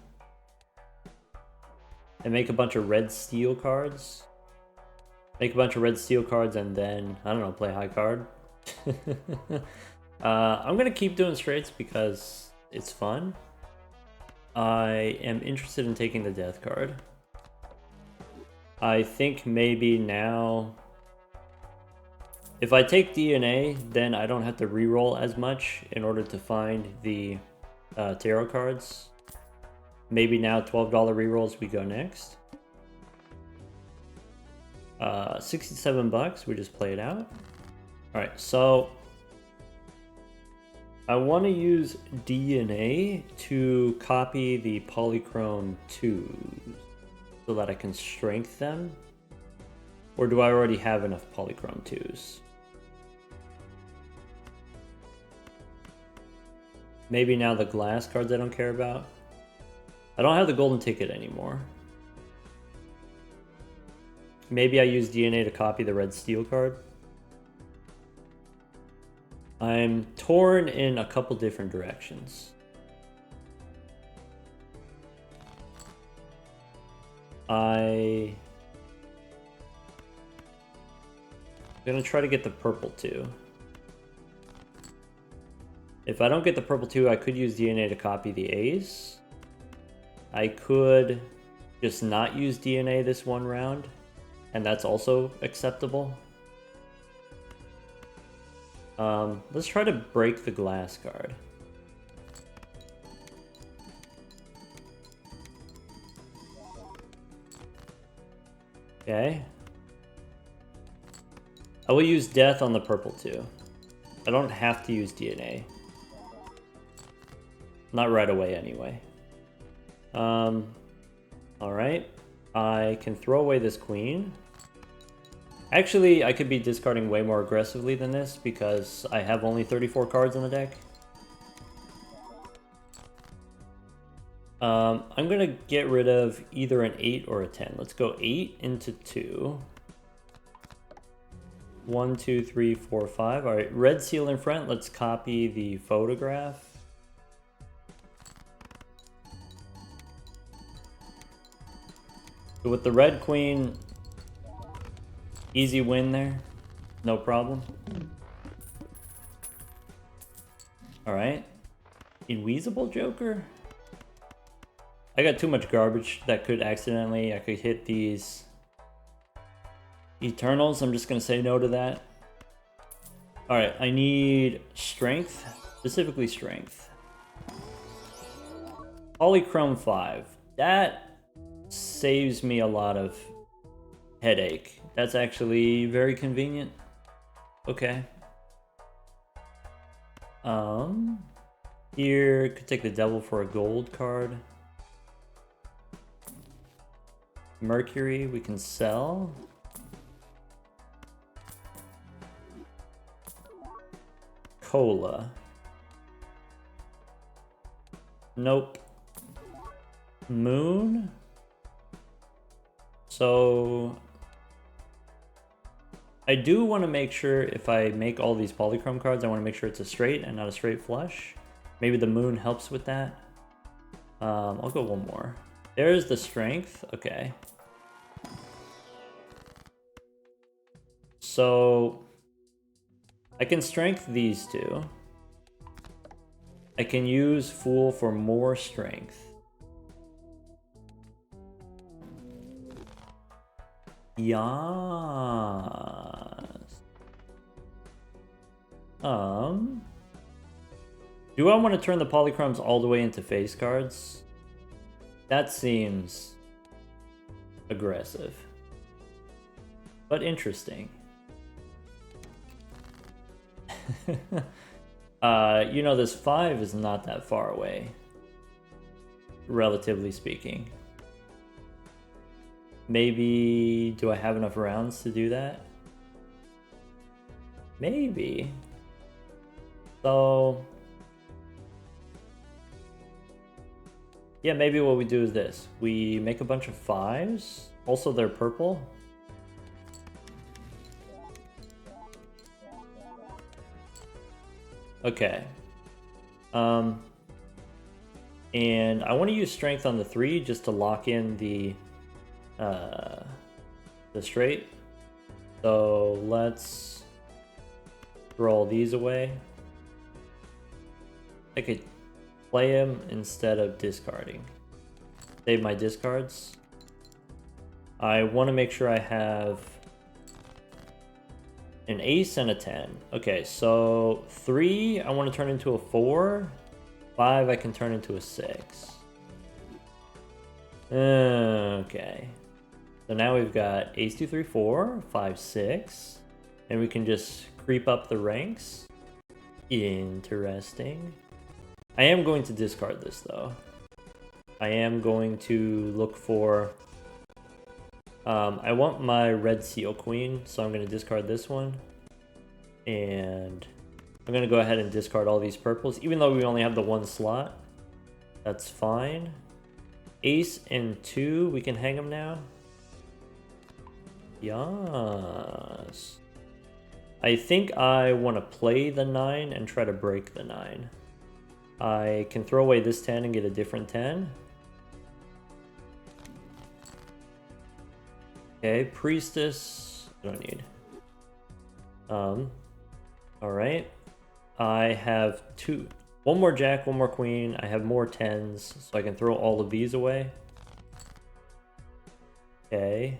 S1: and make a bunch of red steel cards. Make a bunch of red steel cards and then, I don't know, play high card. I'm gonna keep doing straights because it's fun. I am interested in taking the death card. I think maybe now, if I take DNA, then I don't have to reroll as much in order to find the tarot cards. Maybe now $12 rerolls we go next. 67 bucks, we just play it out. Alright, so I want to use DNA to copy the Polychrome 2s so that I can strength them. Or do I already have enough Polychrome 2s? Maybe now the glass cards I don't care about. I don't have the golden ticket anymore. Maybe I use DNA to copy the red steel card. I'm torn in a couple different directions. I'm gonna try to get the purple 2. If I don't get the purple 2, I could use DNA to copy the A's. I could just not use DNA this one round, and that's also acceptable. Let's try to break the glass card. Okay. I will use death on the purple 2. I don't have to use DNA. Not right away anyway. Alright. I can throw away this queen. Actually, I could be discarding way more aggressively than this because I have only 34 cards in the deck. I'm gonna get rid of either an 8 or a 10. Let's go 8 into 2. 1, 2, 3, 4, 5. Alright, red seal in front. Let's copy the photograph. So with the red queen, easy win there. No problem. Alright. Inweasable Joker? I got too much garbage that could accidentally, I could hit these Eternals. I'm just going to say no to that. Alright, I need strength, specifically strength. Polychrome 5. That saves me a lot of headache. That's actually very convenient. Okay. Here, could take the devil for a gold card. Mercury, we can sell. Cola. Nope. Moon. So I do want to make sure if I make all these polychrome cards, I want to make sure it's a straight and not a straight flush. Maybe the moon helps with that. I'll go one more. There's the strength. Okay. So I can strength these two. I can use Fool for more strength. Yes. Do I want to turn the polychromes all the way into face cards? That seems aggressive, but interesting. You know, this 5 is not that far away, relatively speaking. Maybe, do I have enough rounds to do that? Maybe. So, yeah, maybe what we do is this. We make a bunch of 5s. Also, they're purple. Okay. And I want to use strength on the 3 just to lock in the straight. So let's throw all these away. I could play him instead of discarding. Save my discards. I want to make sure I have an ace and a 10. Okay, so 3 I want to turn into a 4. 5 I can turn into a 6. Okay. So now we've got ace 2 3 4 5 6, and we can just creep up the ranks. Interesting. I am going to discard this though. I am going to look for I want my red seal queen, so I'm going to discard this one. And I'm going to go ahead and discard all these purples, even though we only have the 1 slot. That's fine. Ace and 2, we can hang them now. Yes. I think I want to play the 9 and try to break the 9. I can throw away this 10 and get a different 10. Okay, priestess, I don't need. Alright. I have 1 more jack, 1 more queen. I have more 10s, so I can throw all of these away. Okay.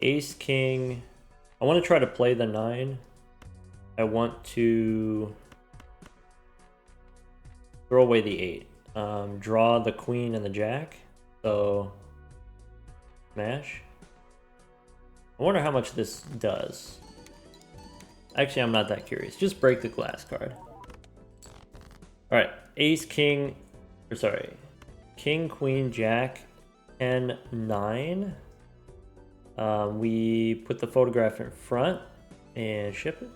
S1: Ace, king. I want to try to play the 9. I want to throw away the 8. Draw the queen and the jack. So, smash. I wonder how much this does. Actually, I'm not that curious. Just break the glass card. Alright, ace, king, or sorry, king, queen, jack, 10, 9. We put the photograph in front and ship it.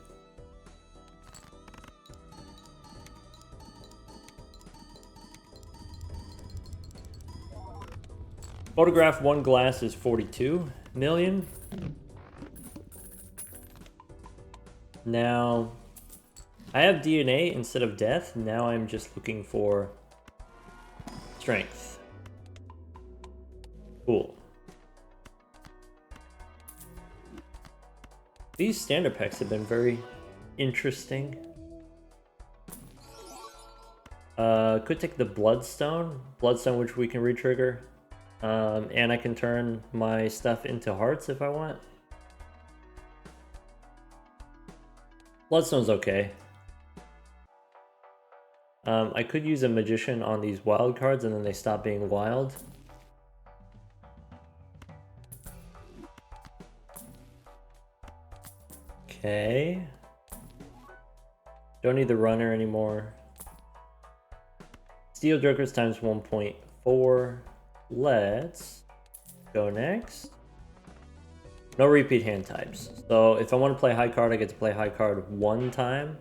S1: Photograph 1 glass is 42 million. Now, I have DNA instead of death. Now I'm just looking for strength. Cool. These standard packs have been very interesting. Could take the Bloodstone. Bloodstone, which we can retrigger. And I can turn my stuff into hearts if I want. Bloodstone's okay. I could use a Magician on these wild cards and then they stop being wild. Okay. Don't need the runner anymore. Steel Jokers times 1.4. Let's go next. No repeat hand types. So if I want to play high card, I get to play high card one time.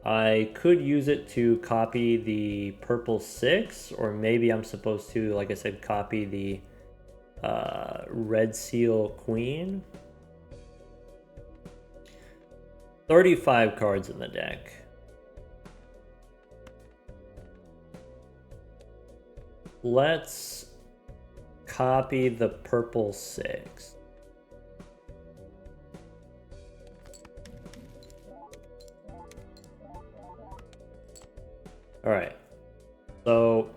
S1: I could use it to copy the purple 6, or maybe I'm supposed to, like I said, copy the red seal queen. 35 cards in the deck. Let's copy the purple 6. Alright, so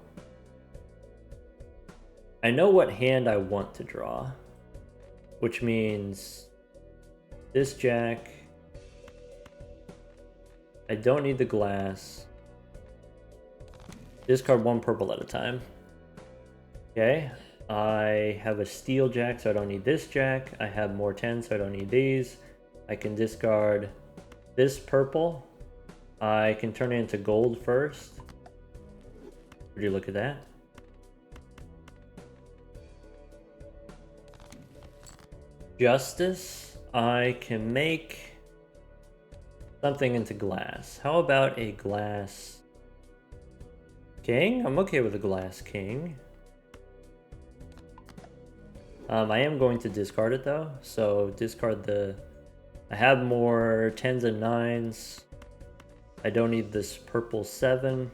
S1: I know what hand I want to draw, which means this jack. I don't need the glass. Discard one purple at a time. Okay, I have a steel jack, so I don't need this jack. I have more 10, so I don't need these. I can discard this purple. I can turn it into gold first. Would you look at that? Justice. I can make something into glass. How about a glass king? I'm okay with a glass king. I am going to discard it though, so discard the... I have more 10s and 9s. I don't need this purple 7.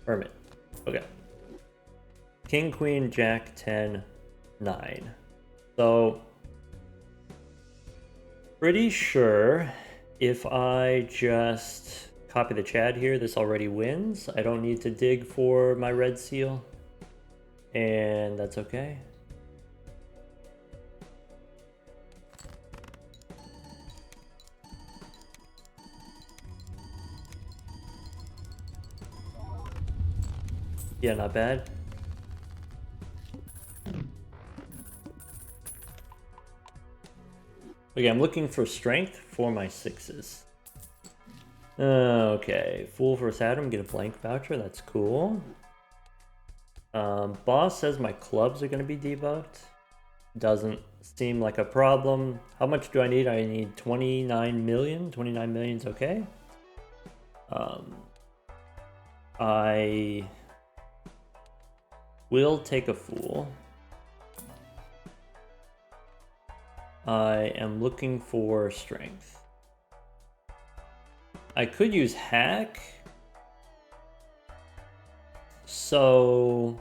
S1: Hermit. Okay. King, queen, jack, 10, 9. So, pretty sure if I just copy the Chad here, this already wins. I don't need to dig for my red seal. And that's okay. Yeah, not bad. Okay, I'm looking for strength for my 6s. Okay, Fool for Saturn, get a blank voucher, that's cool. Boss says my clubs are going to be debuffed. Doesn't seem like a problem. How much do I need? I need 29 million. 29 million's okay. I will take a Fool. I am looking for strength. I could use hack. So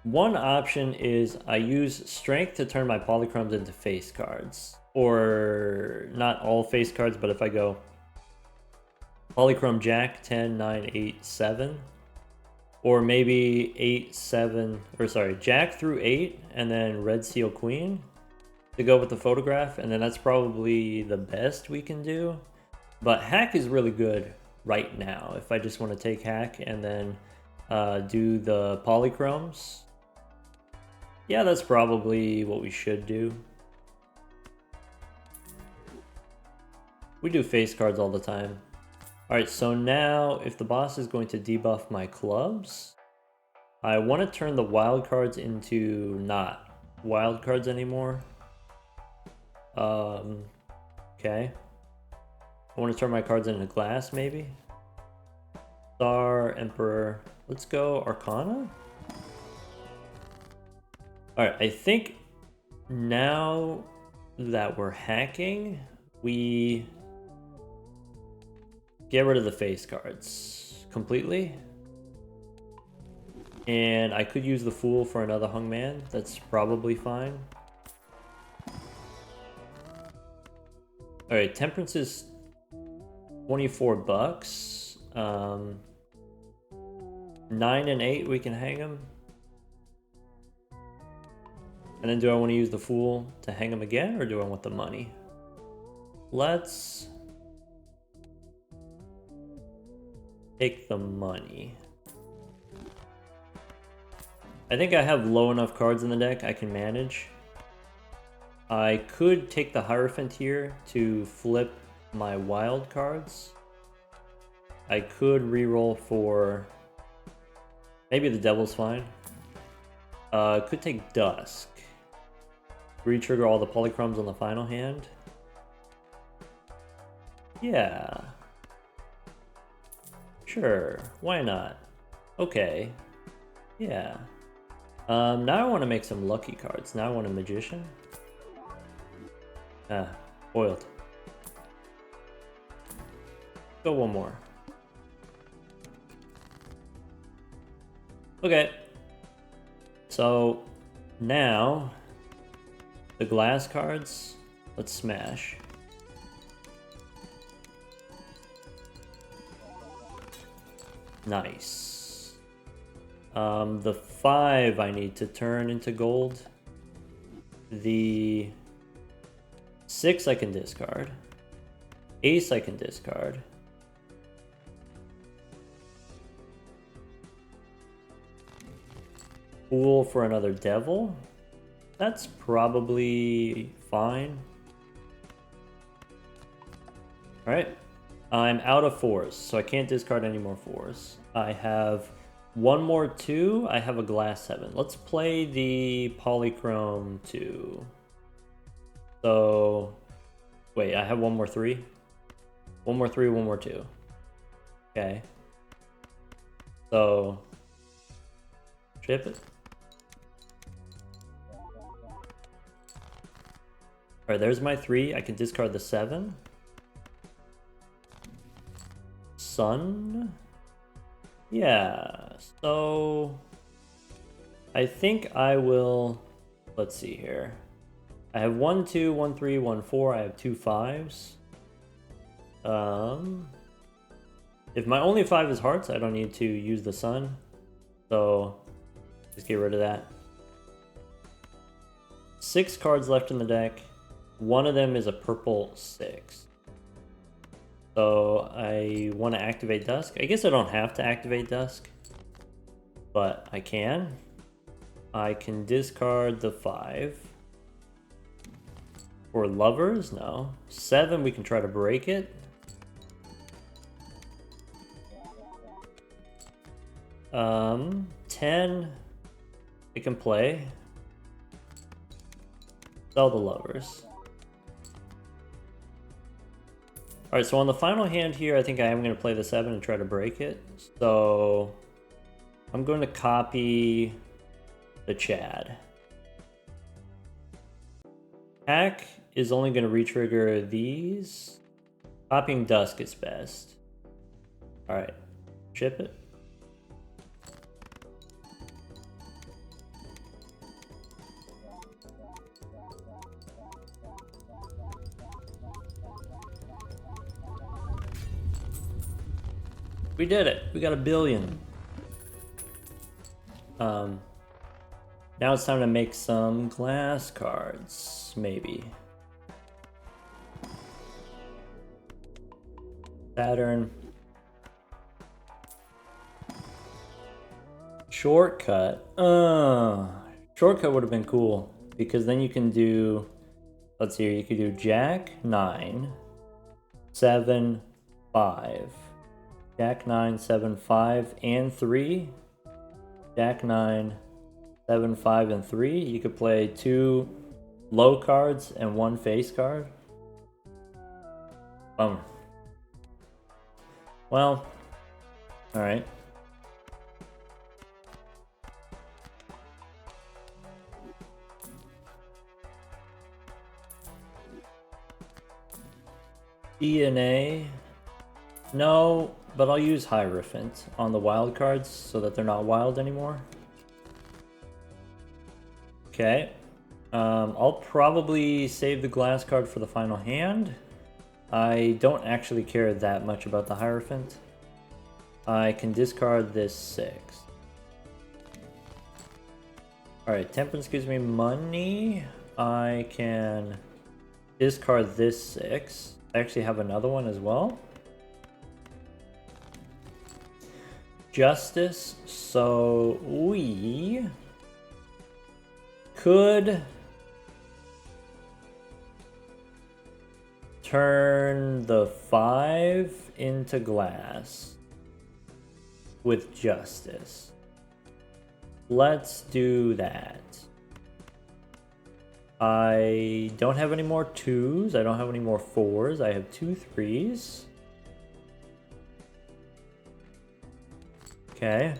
S1: one option is I use strength to turn my polychromes into face cards. Or not all face cards, but if I go polychrome jack, 10, 9, 8, 7. Or maybe 8, 7, or sorry, jack through 8, and then red seal queen to go with the photograph, and then that's probably the best we can do. But hack is really good right now if I just want to take hack and then do the polychromes. Yeah, that's probably what we should do. We do face cards all the time. Alright, so now if the boss is going to debuff my clubs, I want to turn the wild cards into not wild cards anymore. Okay. I want to turn my cards into glass, maybe? Star, Emperor. Let's go Arcana. Alright, I think now that we're hacking, we get rid of the face cards completely. And I could use the Fool for another hungman. That's probably fine. Alright, Temperance is 24 bucks. 9 and 8, we can hang them. And then do I want to use the Fool to hang them again, or do I want the money? Let's take the money. I think I have low enough cards in the deck I can manage. I could take the Hierophant here to flip my wild cards. I could reroll for... maybe the Devil's fine. Could take Dusk. Re-trigger all the Polychromes on the final hand. Yeah. Sure, why not? Okay. Yeah. Now I want to make some lucky cards. Now I want a Magician. Ah, foiled. Go one more. Okay. So, now, the glass cards, let's smash. Nice. The 5 I need to turn into gold. The 6 I can discard. Ace I can discard. Fool for another devil. That's probably fine. Alright. I'm out of 4s, so I can't discard any more 4s. I have one more 2. I have a glass 7. Let's play the Polychrome 2. So, wait, I have one more 3? One more 3, one more 2. Okay. So, chip it. Alright, there's my 3. I can discard the 7. Sun? Yeah, so I think I will, let's see here. I have 1, 2, 1, 3, 1, 4. I have 2 5s. If my only 5 is hearts, I don't need to use the sun. So just get rid of that. 6 cards left in the deck. One of them is a purple 6. So I want to activate Dusk. I guess I don't have to activate Dusk, but I can. I can discard the 5. For Lovers, no. 7, we can try to break it. 10, I can play. Sell the Lovers. Alright, so on the final hand here, I think I am going to play the 7 and try to break it. So I'm going to copy the Chad. Hack is only going to re-trigger these. Copying Dusk is best. Alright, chip it. We did it. We got 1 billion. Now it's time to make some glass cards, maybe. Saturn. Shortcut. Shortcut would have been cool because then you can do, let's see here, you could do Jack 9, 7, 5. Jack 9, 7, 5, and 3. Jack 9, 7, 5, and 3. You could play 2 low cards and 1 face card. Bummer. Well, alright. DNA. No, but I'll use Hierophant on the wild cards so that they're not wild anymore. Okay. I'll probably save the glass card for the final hand. I don't actually care that much about the Hierophant. I can discard this 6. Alright, Temperance gives me money. I can discard this 6. I actually have another one as well. Justice, so we could turn the 5 into glass with justice. Let's do that. I don't have any more 2s. I don't have any more 4s. I have 2 3s. Okay.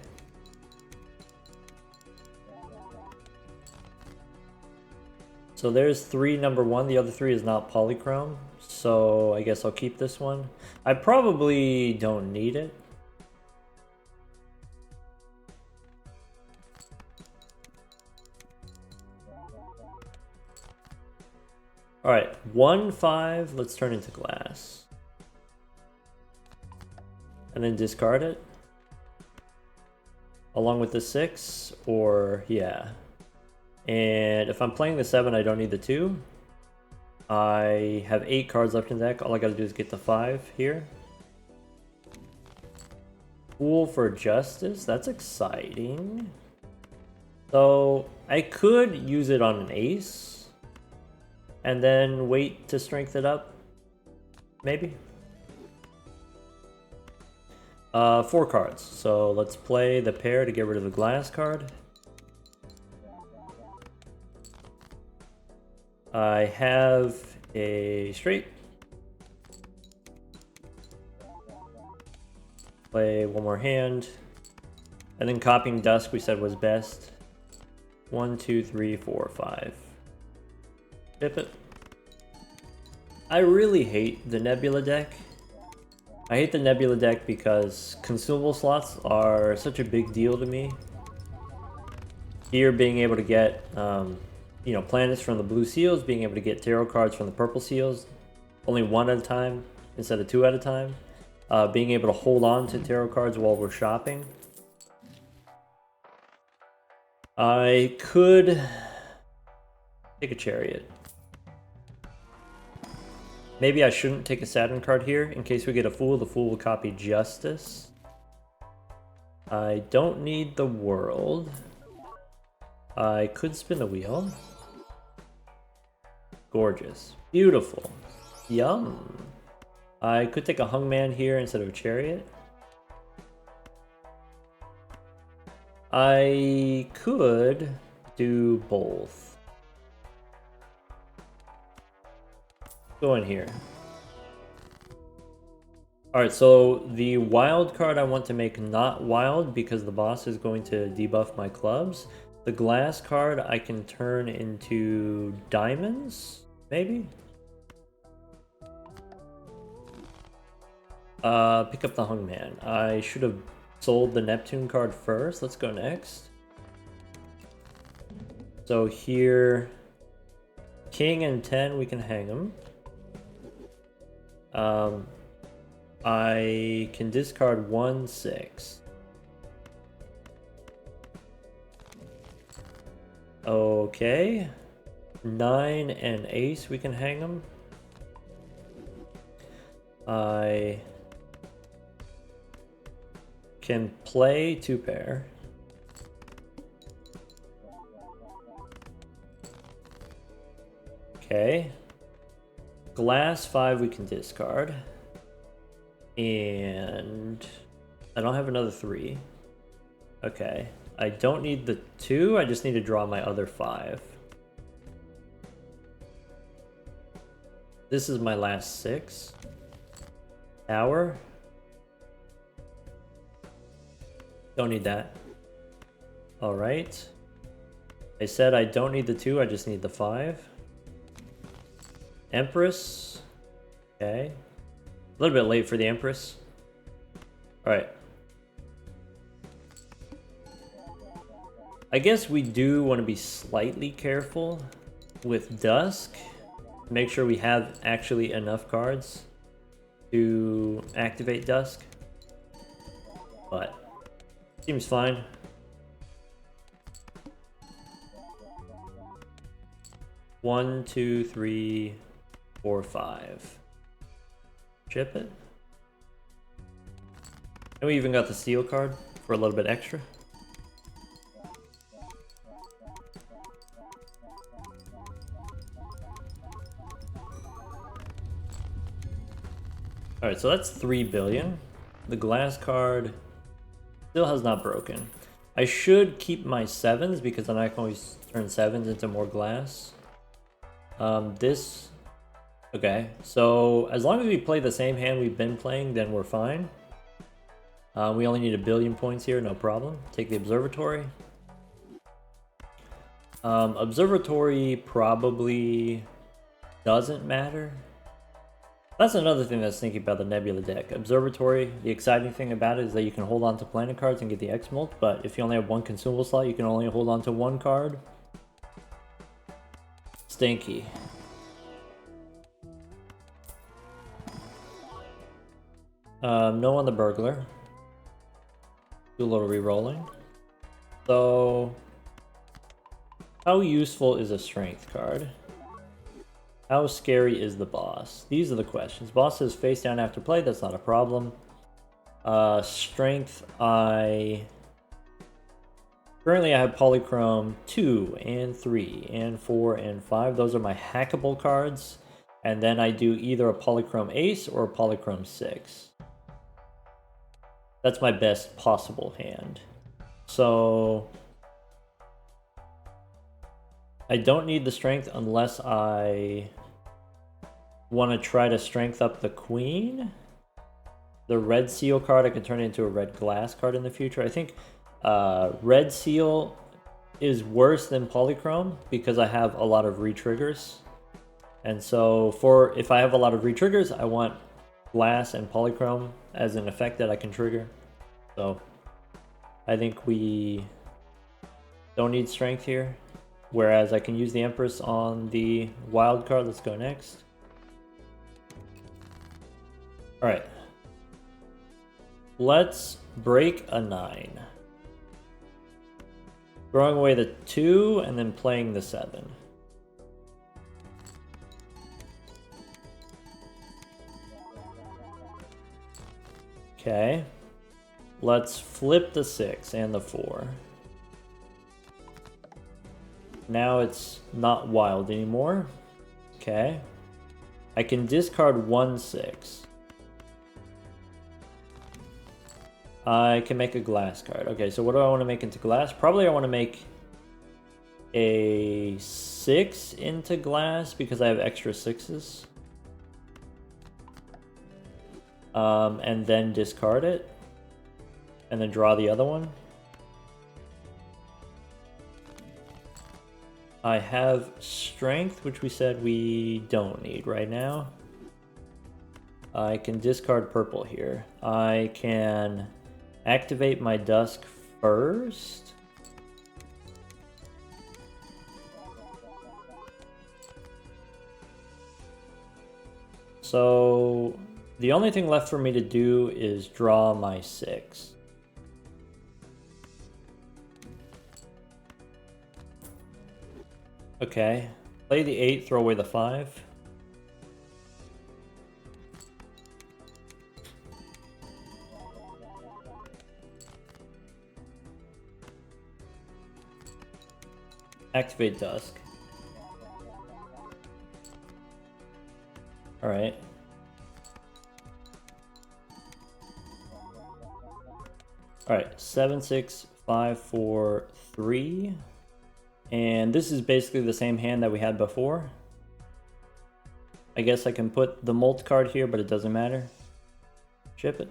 S1: So there's 3 number 1. The other 3 is not polychrome. So I guess I'll keep this one. I probably don't need it. Alright, 1 5, let's turn into glass. And then discard it. Along with the 6, or yeah. And if I'm playing the 7, I don't need the 2. I have 8 cards left in the deck. All I gotta do is get the 5 here. Fool for justice, that's exciting. So I could use it on an ace. And then wait to strength it up. Maybe. 4 cards. So let's play the pair to get rid of the glass card. I have a straight. Play one more hand. And then copying dusk we said was best. 1, 2, 3, 4, 5. Tip it. I really hate the Nebula deck. I hate the Nebula deck because consumable slots are such a big deal to me. Here, being able to get, you know, planets from the blue seals, being able to get tarot cards from the purple seals, only 1 at a time instead of 2 at a time. Being able to hold on to tarot cards while we're shopping. I could take a chariot. Maybe I shouldn't take a Saturn card here in case we get a fool. The fool will copy justice. I don't need the world. I could spin the wheel. Gorgeous. Beautiful. Yum. I could take a hungman here instead of a chariot. I could do both. Go in here. Alright, so the wild card I want to make not wild because the boss is going to debuff my clubs. The glass card I can turn into diamonds, maybe? Pick up the hungman. I should have sold the Neptune card first. Let's go next. So here, king and 10, we can hang them. I can discard 1, 6. Okay. 9 and ace, we can hang them. I can play 2 pair. Okay. Glass 5 we can discard. And I don't have another 3. Okay. I don't need the 2, I just need to draw my other 5. This is my last 6. Tower. Don't need that. Alright. I said I don't need the 2, I just need the 5. Empress. Okay. A little bit late for the Empress. Alright. I guess we do want to be slightly careful with Dusk. Make sure we have actually enough cards to activate Dusk. But seems fine. One, 2, 3, 4, 5. Chip it. And we even got the steel card for a little bit extra. Alright, so that's 3 billion. The glass card still has not broken. I should keep my 7s because then I can always turn 7s into more glass. Okay, so as long as we play the same hand we've been playing, then we're fine. We only need 1 billion points here, no problem. Take the observatory. Observatory probably doesn't matter. That's another thing that's thinking about the Nebula deck. Observatory, the exciting thing about it is that you can hold on to planet cards and get the X-Molt, but if you only have 1 consumable slot, you can only hold on to 1 card. Stinky. No on the burglar. Do a little re-rolling. So, how useful is a strength card? How scary is the boss? These are the questions. Boss says face down after play, that's not a problem. Strength, currently I have Polychrome 2 and 3 and 4 and 5. Those are my hackable cards. And then I do either a Polychrome Ace or a Polychrome 6. That's my best possible hand. So I don't need the strength unless I want to try to strength up the queen. The red seal card I can turn into a red glass card in the future. I think red seal is worse than Polychrome because I have a lot of re-triggers. And so if I have a lot of re-triggers, I want glass and Polychrome as an effect that I can trigger. So I think we don't need strength here. Whereas I can use the Empress on the wild card. Let's go next. Alright. Let's break a 9. Throwing away the 2 and then playing the 7. Okay. Let's flip the 6 and the 4. Now it's not wild anymore. Okay. I can discard 1 6. I can make a glass card. Okay, so what do I want to make into glass? Probably I want to make a 6 into glass because I have extra 6s. And then discard it. And then draw the other one. I have strength, which we said we don't need right now. I can discard purple here. I can activate my dusk first. So the only thing left for me to do is draw my 6. Okay, play the 8, throw away the 5. Activate Dusk. Alright. Alright, 7, 6, 5, 4, 3. And this is basically the same hand that we had before. I guess I can put the Molt card here, but it doesn't matter. Ship it.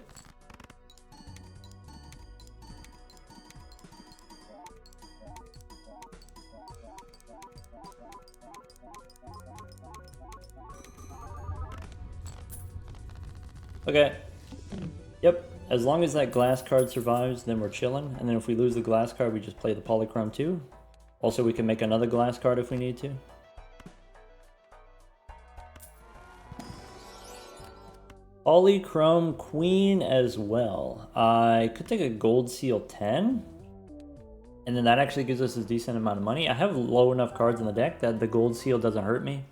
S1: Okay. Yep. As long as that glass card survives, then we're chilling. And then if we lose the glass card, we just play the Polychrome 2. Also, we can make another glass card if we need to. Polychrome Queen as well. I could take a Gold Seal 10. And then that actually gives us a decent amount of money. I have low enough cards in the deck that the Gold Seal doesn't hurt me.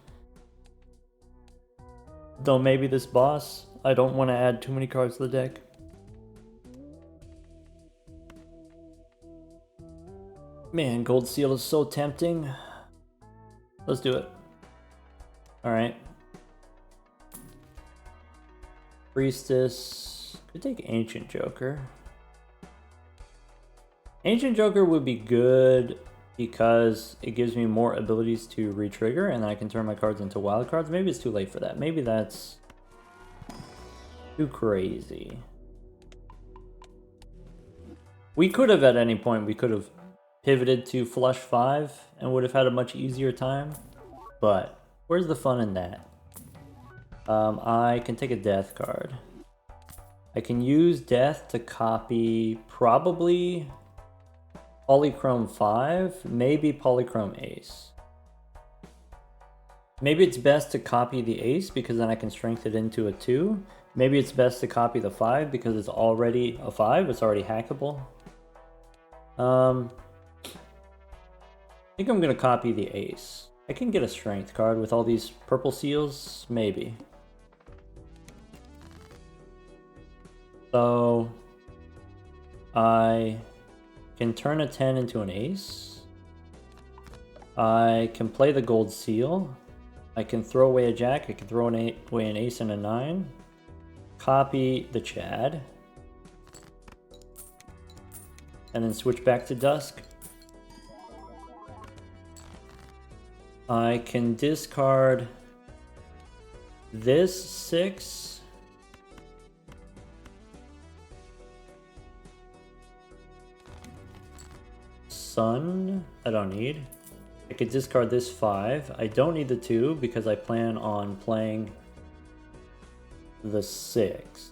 S1: Though maybe this boss, I don't want to add too many cards to the deck. Man, Gold Seal is so tempting. Let's do it. Alright. Priestess. Could take Ancient Joker. Ancient Joker would be good because it gives me more abilities to re-trigger, and then I can turn my cards into wild cards. Maybe it's too late for that. Maybe that's too crazy. We could have, at any point, we could have pivoted to flush 5 and would have had a much easier time. But where's the fun in that? I can take a death card. I can use death to copy probably Polychrome 5, maybe Polychrome Ace. Maybe it's best to copy the Ace because then I can strengthen it into a 2. Maybe it's best to copy the 5 because it's already a 5, it's already hackable. I think I'm gonna copy the Ace. I can get a strength card with all these purple seals, maybe. So I can turn a 10 into an ace. I can play the gold seal. I can throw away a jack. I can throw away an ace and a 9. Copy the Chad. And then switch back to Dusk. I can discard this 6. Sun, I don't need. I could discard this 5. I don't need the 2 because I plan on playing the 6.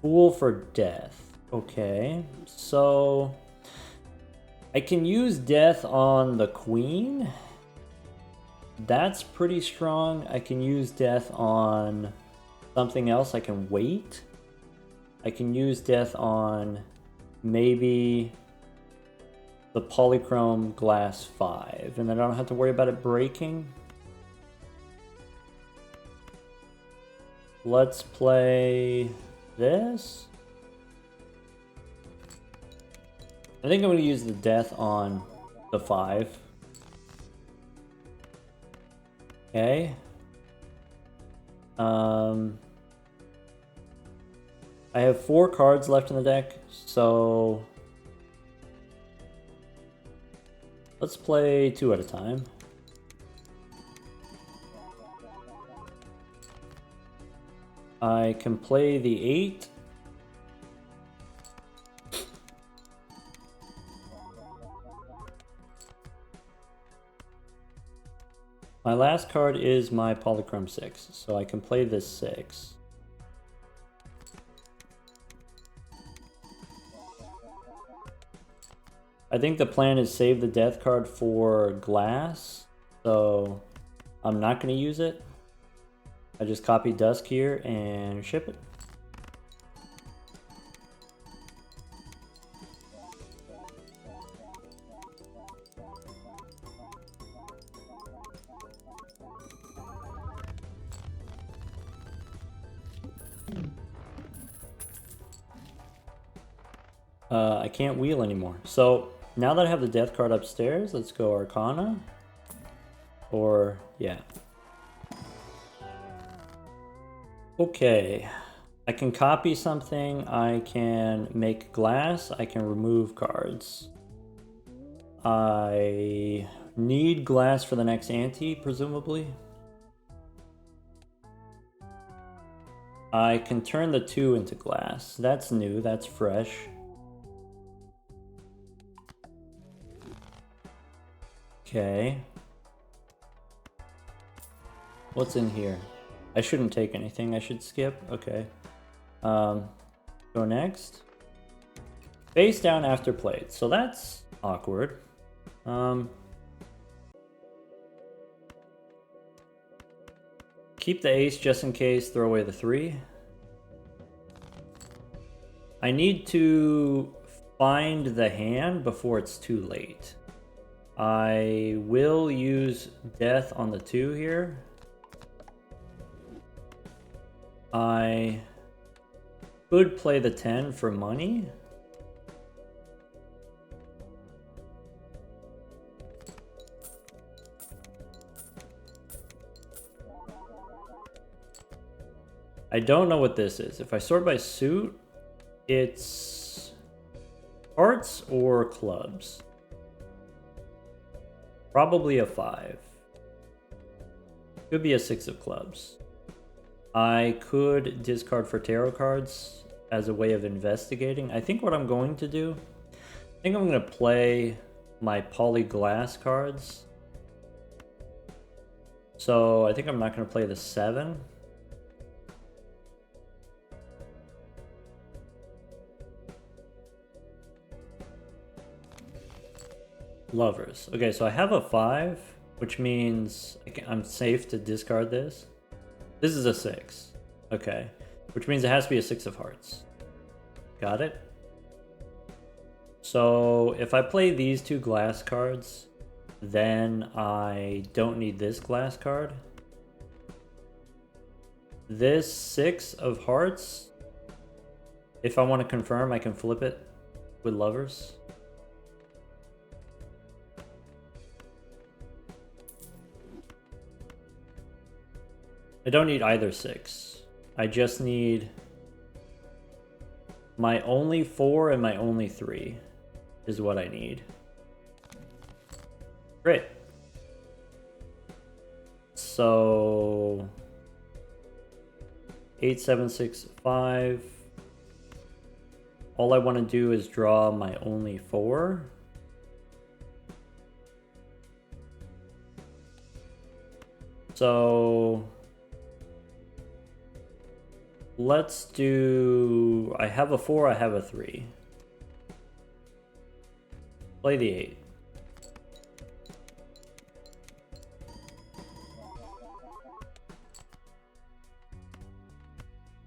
S1: Fool for death. Okay, so I can use death on the queen. That's pretty strong. I can use death on something else. I can wait. I can use death on maybe the Polychrome Glass 5, and then I don't have to worry about it breaking. Let's play this. I think I'm going to use the death on the 5. Okay. I have 4 cards left in the deck, so let's play 2 at a time. I can play the 8. My last card is my Polychrome 6, so I can play this 6. I think the plan is save the death card for glass, so I'm not going to use it. I just copy Dusk here and ship it. I can't wheel anymore. So now that I have the death card upstairs, let's go Arcana. Or, yeah. Okay. I can copy something, I can make glass, I can remove cards. I need glass for the next ante, presumably. I can turn the 2 into glass. That's new, that's fresh. Okay. What's in here? I shouldn't take anything, I should skip. Okay. Go next. Face down after played. So that's awkward. Keep the ace just in case, throw away the 3. I need to find the hand before it's too late. I will use death on the 2 here. I could play the 10 for money. I don't know what this is. If I sort by suit, it's hearts or clubs. Probably a 5. Could be a 6 of clubs. I could discard for tarot cards as a way of investigating. I think what I'm going to do, I think I'm going to play my polyglass cards. So I think I'm not going to play the 7. Lovers. Okay, so I have a 5, which means I'm safe to discard this. This is a 6. Okay, which means it has to be a 6 of hearts. Got it? So if I play these 2 glass cards, then I don't need this glass card. This 6 of hearts, if I want to confirm, I can flip it with lovers. I don't need either 6. I just need my only 4 and my only 3 is what I need. Great. So 8, 7, 6, 5. All I want to do is draw my only 4. So let's do, I have a 4, I have a 3. Play the 8.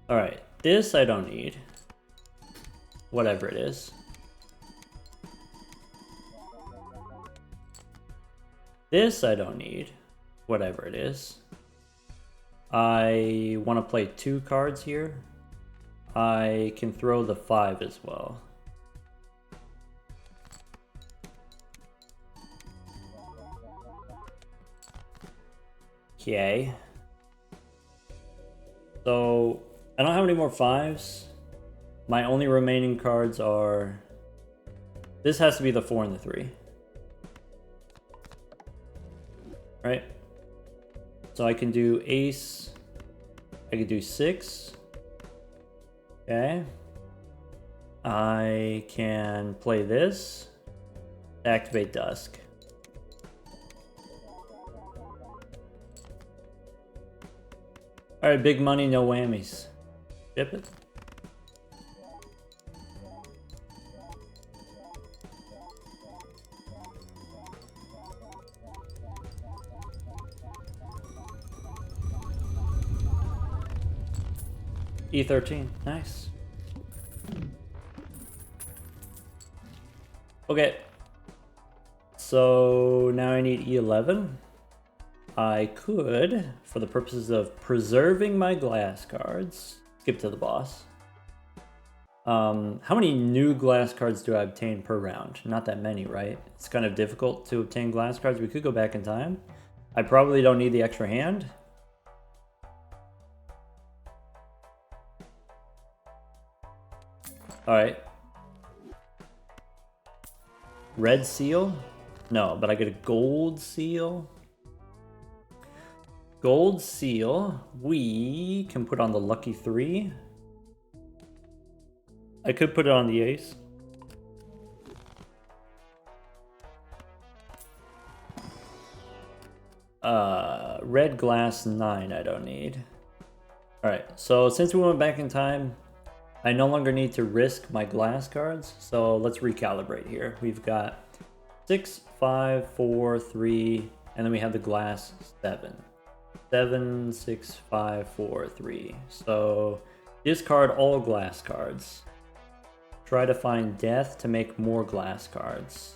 S1: Alright, this I don't need. Whatever it is. This I don't need. Whatever it is. I want to play 2 cards here. I can throw the 5 as well. Okay. So I don't have any more 5s. My only remaining cards are... This has to be the 4 and the 3. Right? So I can do ace. I can do 6. Okay. I can play this. Activate Dusk. Alright, big money, no whammies. Ship it. E13, nice. Okay. So now I need E11. I could, for the purposes of preserving my glass cards, skip to the boss. How many new glass cards do I obtain per round? Not that many, right? It's kind of difficult to obtain glass cards. We could go back in time. I probably don't need the extra hand. Alright. Red seal? No, but I get a gold seal. Gold seal, we can put on the lucky 3. I could put it on the ace. Red glass 9 I don't need. Alright, so since we went back in time, I no longer need to risk my glass cards, so let's recalibrate here. We've got 6, 5, 4, 3, and then we have the glass 7. 7, 6, 5, 4, 3. So discard all glass cards. Try to find death to make more glass cards.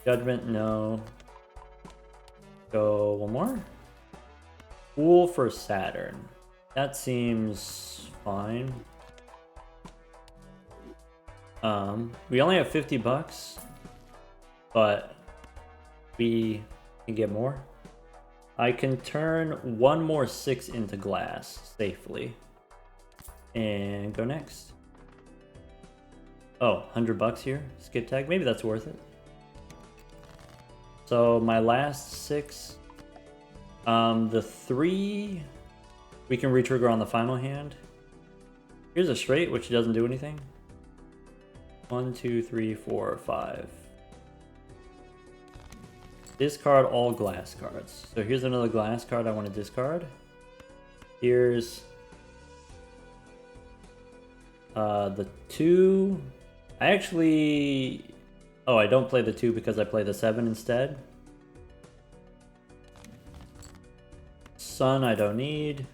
S1: Judgment, no. Go one more. Fool for Saturn. That seems fine. We only have 50 bucks, but we can get more. I can turn one more 6 into glass safely. And go next. Oh, $100 here. Skip tag. Maybe that's worth it. So my last 6. The 3 we can retrigger on the final hand. Here's a straight, which doesn't do anything. 1, 2, 3, 4, 5. Discard all glass cards. So here's another glass card I want to discard. Here's the 2. I actually... Oh, I don't play the 2 because I play the 7 instead. Sun I don't need.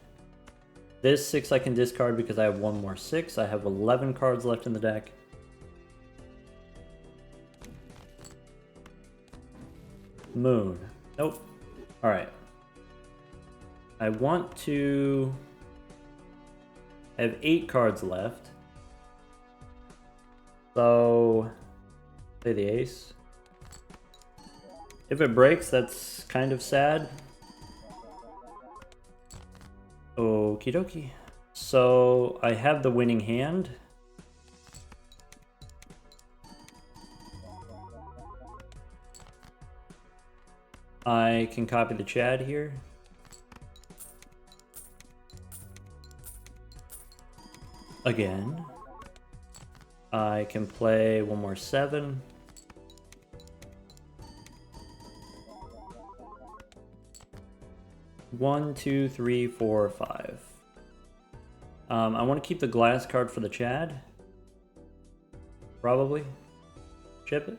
S1: This 6 I can discard because I have one more 6. I have 11 cards left in the deck. Moon. Nope. Alright. I want to... I have 8 cards left. So... play the ace. If it breaks, that's kind of sad. Okie dokie. So I have the winning hand. I can copy the Chad here. Again. I can play one more 7. One, 2, 3, 4, 5. I want to keep the glass card for the Chad. Probably. Chip it.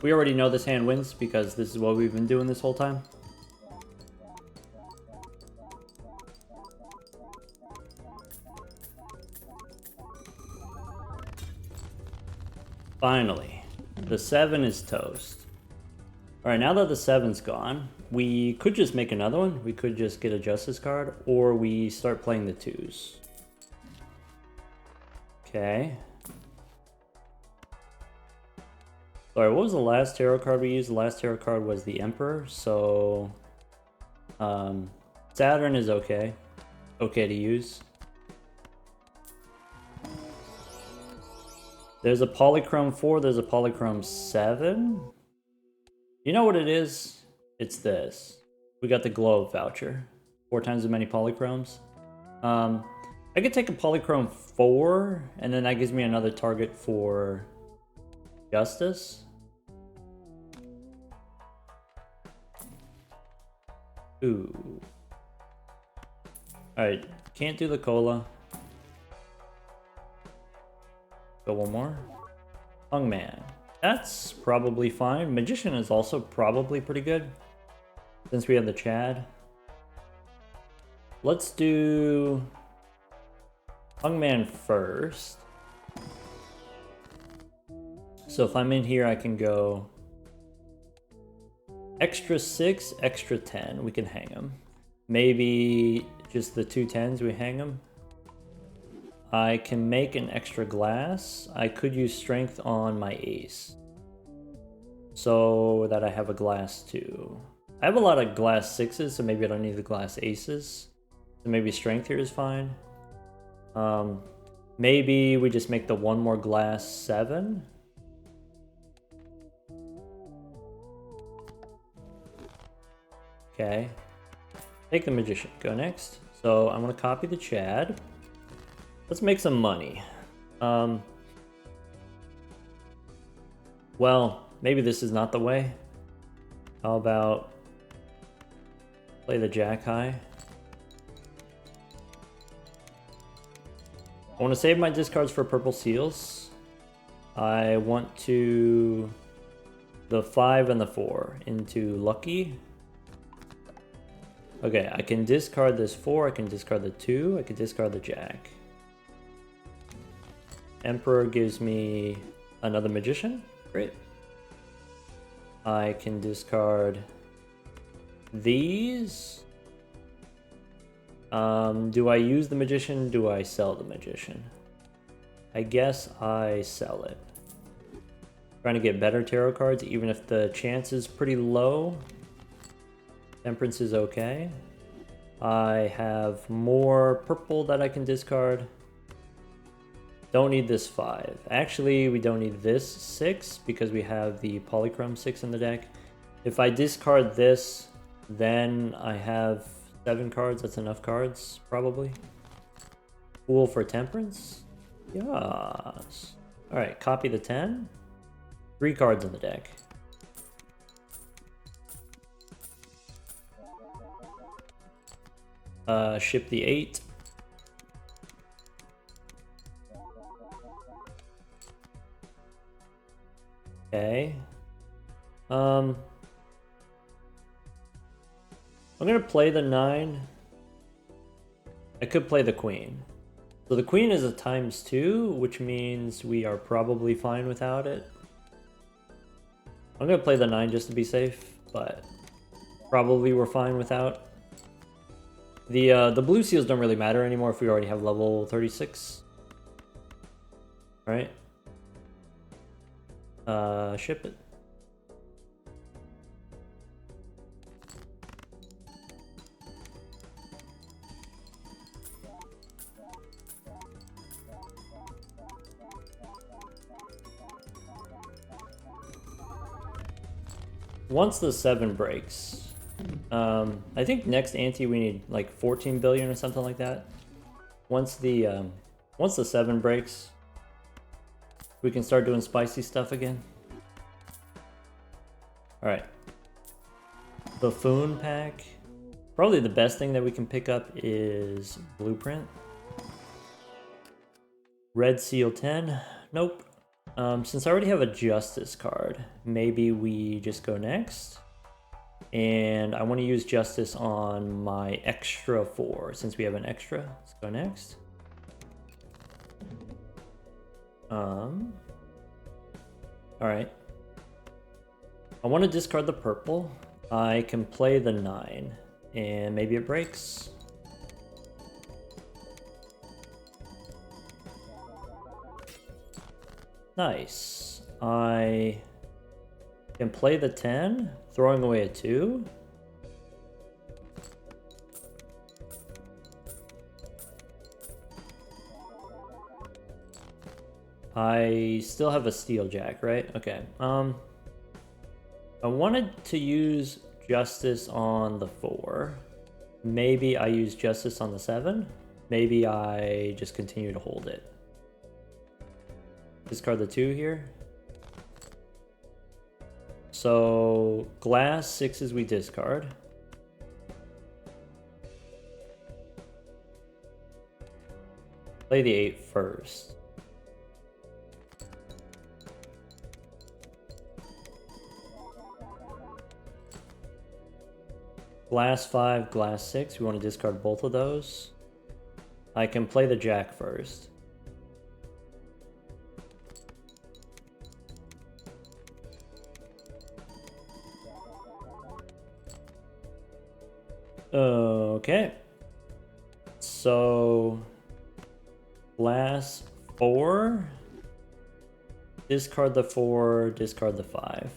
S1: We already know this hand wins because this is what we've been doing this whole time. Finally, the 7 is toast. Alright, now that the 7's gone, we could just make another one. We could just get a Justice card, or we start playing the 2s. Okay. Sorry, what was the last tarot card we used? The last tarot card was the Emperor, so... Saturn is okay. Okay to use. There's a Polychrome 4, there's a Polychrome 7. You know what it is? It's this. We got the Globe voucher. 4 times as many Polychromes. I could take a Polychrome 4, and then that gives me another target for Justice. Ooh. Alright, can't do the Cola. Go one more. Hungman. That's probably fine. Magician is also probably pretty good, since we have the Chad. Let's do Hungman first. So if I'm in here, I can go extra 6, extra 10. We can hang them. Maybe just the 2 10s, we hang them. I can make an extra glass. I could use strength on my ace, so that I have a glass too. I have a lot of glass 6s, so maybe I don't need the glass aces. So maybe strength here is fine. Maybe we just make the one more glass 7. Okay. Take the Magician. Go next. So I'm going to copy the Chad. Let's make some money. Well, maybe this is not the way. How about play the Jack High? I want to save my discards for purple seals. I want to the 5 and the 4 into Lucky. Okay, I can discard this 4, I can discard the 2, I can discard the Jack. Emperor gives me another Magician. Great. I can discard these. Do I use the Magician? Do I sell the Magician? I guess I sell it. Trying to get better tarot cards, even if the chance is pretty low. Temperance is okay. I have more purple that I can discard. Don't need this 5. Actually, we don't need this 6 because we have the Polychrome 6 in the deck. If I discard this, then I have 7 cards. That's enough cards, probably. Fool for Temperance? Yes. Alright, copy the 10. 3 cards in the deck. Ship the 8. Okay. I'm gonna play the 9. I could play the queen. So the queen is a ×2, which means we are probably fine without it. I'm gonna play the 9 just to be safe, but probably we're fine without. The blue seals don't really matter anymore if we already have level 36. Right? Ship it. Once the 7 breaks, I think next ante we need like 14 billion or something like that. Once the 7 breaks, we can start doing spicy stuff again. All right. Buffoon pack. Probably the best thing that we can pick up is Blueprint. Red Seal 10. Nope. Since I already have a Justice card, maybe we just go next. And I want to use Justice on my extra 4, since we have an extra. Let's go next. Alright. I want to discard the purple. I can play the 9, and maybe it breaks. Nice. I can play the 10, throwing away a 2. I still have a Steel Jack, right? Okay. I wanted to use Justice on the 4. Maybe I use Justice on the 7. Maybe I just continue to hold it. Discard the 2 here. So glass 6s we discard. Play the 8 first. Glass 5, glass 6. We want to discard both of those. I can play the Jack first. Okay. So glass 4. Discard the 4, discard the 5.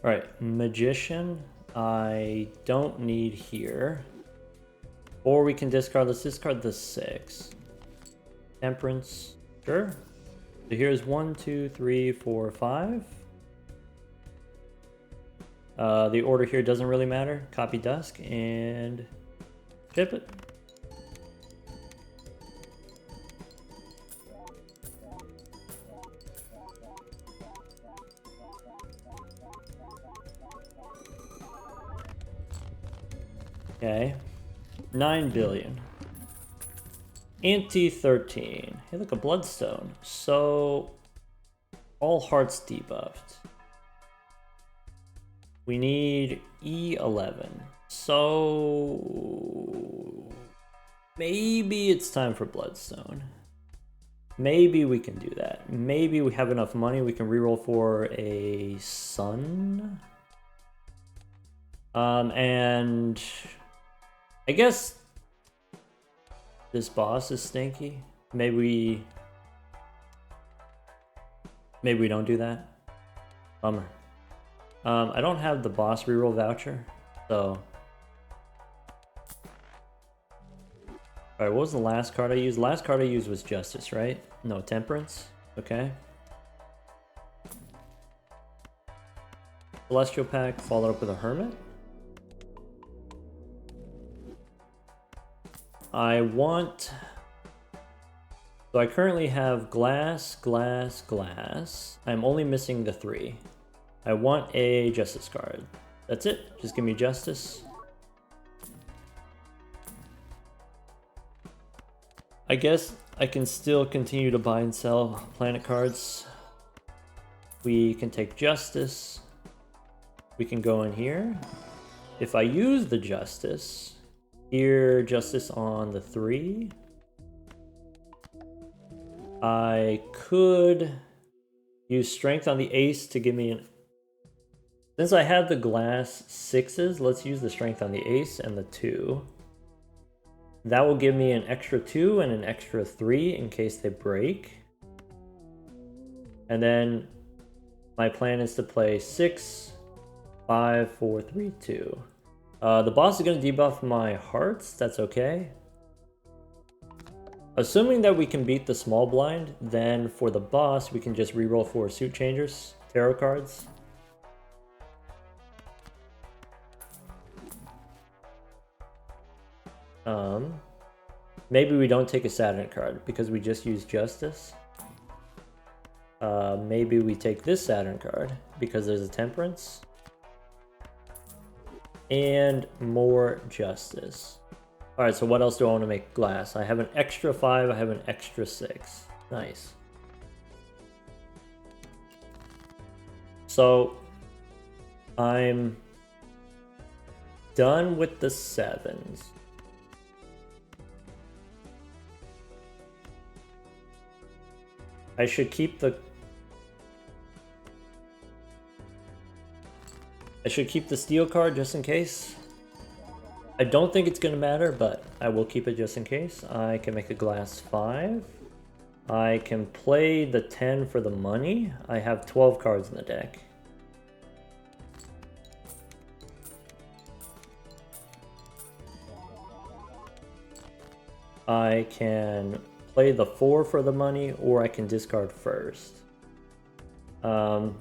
S1: Alright, Magician, I don't need here. Or we can discard, let's discard the 6. Temperance, sure. So here's 1, 2, 3, 4, 5. The order here doesn't really matter. Copy Dusk and ship it. Okay, 9 billion. Ante 13. Hey, look, a Bloodstone. So, all hearts debuffed. We need E11. So, maybe it's time for Bloodstone. Maybe we can do that. Maybe we have enough money we can reroll for a Sun. And I guess this boss is stinky. Maybe Maybe we don't do that. Bummer. I don't have the boss reroll voucher, so... Alright, what was the last card I used? The last card I used was Justice, right? No, Temperance. Okay. Celestial Pack, followed up with a Hermit. I want... So I currently have glass, glass, glass. I'm only missing the 3. I want a Justice card. That's it. Just give me Justice. I guess I can still continue to buy and sell planet cards. We can take Justice. We can go in here. If I use the Justice, here Justice on the 3. I could use Strength on the Ace to give me an... Since I have the glass 6s, let's use the Strength on the Ace and the 2. That will give me an extra 2 and an extra 3 in case they break. And then my plan is to play 6, 5, 4, 3, 2. The boss is going to debuff my hearts. That's okay. Assuming that we can beat the small blind, then for the boss, we can just reroll 4 suit changers, tarot cards. Maybe we don't take a Saturn card because we just used Justice. Maybe we take this Saturn card because there's a Temperance. And more Justice. Alright, so what else do I want to make glass? I have an extra 5, I have an extra 6. Nice. So, I'm done with the 7s. I should keep the steel card just in case. I don't think it's going to matter, but I will keep it just in case. I can make a glass 5. I can play the 10 for the money. I have 12 cards in the deck. I can play the 4 for the money, or I can discard first. I'm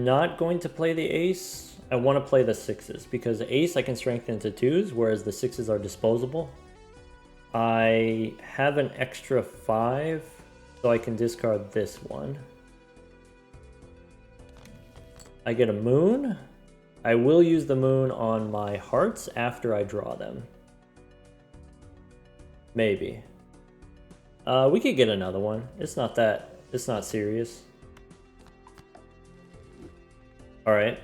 S1: not going to play the ace. I want to play the 6s because the ace I can strengthen to 2s, whereas the 6s are disposable. I have an extra 5, so I can discard this one. I get a moon. I will use the moon on my hearts after I draw them. Maybe. We could get another one. It's not serious. Alright.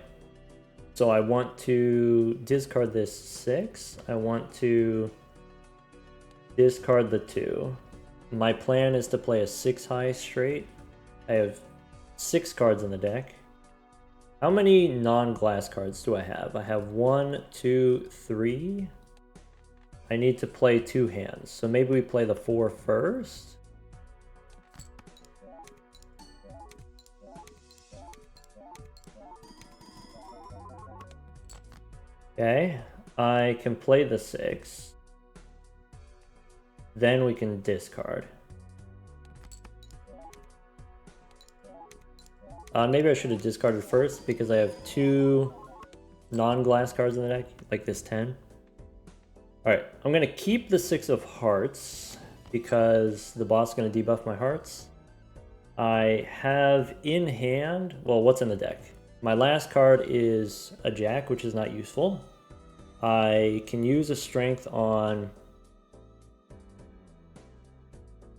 S1: So I want to discard this 6. I want to discard the 2. My plan is to play a 6 high straight. I have 6 cards in the deck. How many non-glass cards do I have? I have 1, 2, 3. I need to play 2 hands. So maybe we play the 4 first. Okay, I can play the 6. Then we can discard. Maybe I should have discarded first because I have 2 non-glass cards in the deck, like this 10. Alright, I'm going to keep the 6 of hearts because the boss is going to debuff my hearts. I have in hand, well, what's in the deck? My last card is a jack, which is not useful. I can use a strength on...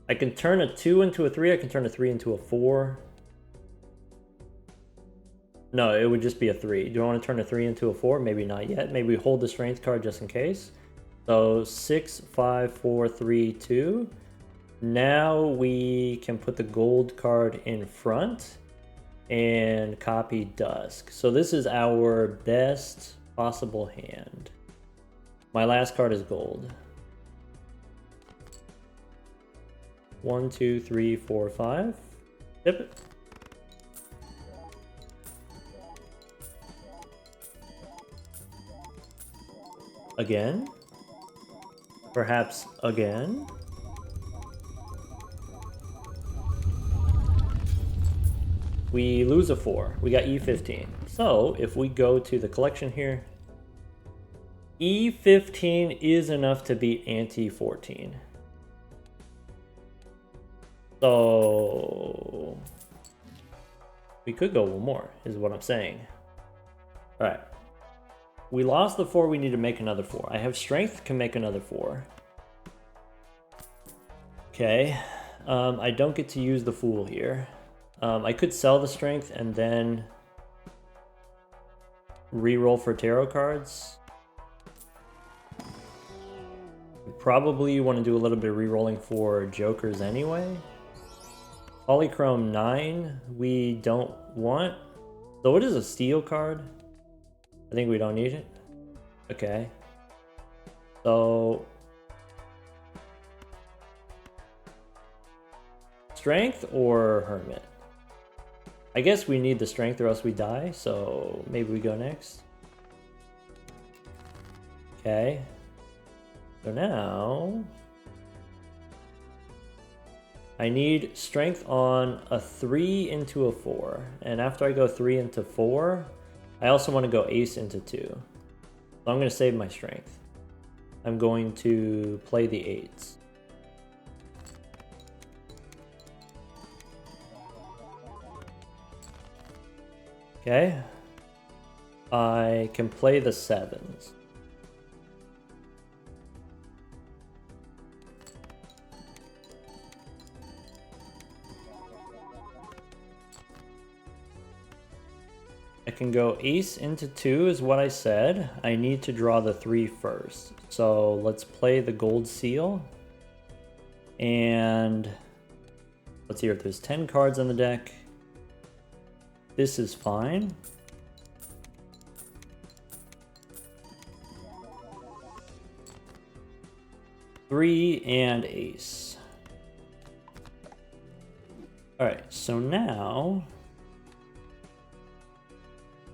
S1: I can turn a 2 into a 3, I can turn a 3 into a 4. No, it would just be a 3. Do I want to turn a 3 into a 4? Maybe not yet. Maybe we hold the strength card just in case. So 6, 5, 4, 3, 2. Now we can put the gold card in front and copy Dusk. So this is our best possible hand. My last card is gold. 1, 2, 3, 4, 5. Ship it. Again? Perhaps again? We lose a 4. We got E15. So, if we go to the collection here, E15 is enough to beat Ante 14. So, we could go one more, is what I'm saying. Alright. We lost the 4, we need to make another 4. I have strength, can make another 4. Okay. I don't get to use the fool here. I could sell the strength and then re-roll for tarot cards. Probably want to do a little bit of re-rolling for jokers anyway. Polychrome 9, we don't want. So what is a steel card? I think we don't need it. Okay. So strength or hermit? I guess we need the strength or else we die, so maybe we go next. Okay. So now I need strength on a 3 into a 4. And after I go 3 into 4, I also want to go ace into 2. So I'm going to save my strength. I'm going to play the 8s. Okay. I can play the 7s. I can go ace into 2 is what I said. I need to draw the 3 first. So let's play the gold seal. And let's see if there's 10 cards on the deck. This is fine. Three and ace. Alright, so now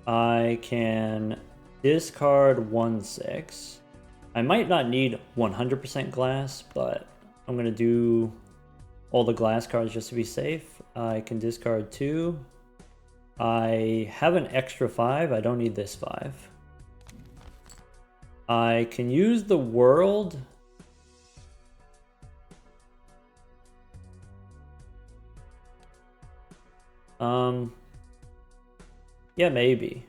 S1: I can discard 1/6. I might not need 100% glass, but I'm going to do all the glass cards just to be safe. I can discard 2. I have an extra 5. I don't need this 5. I can use the world. Yeah, maybe.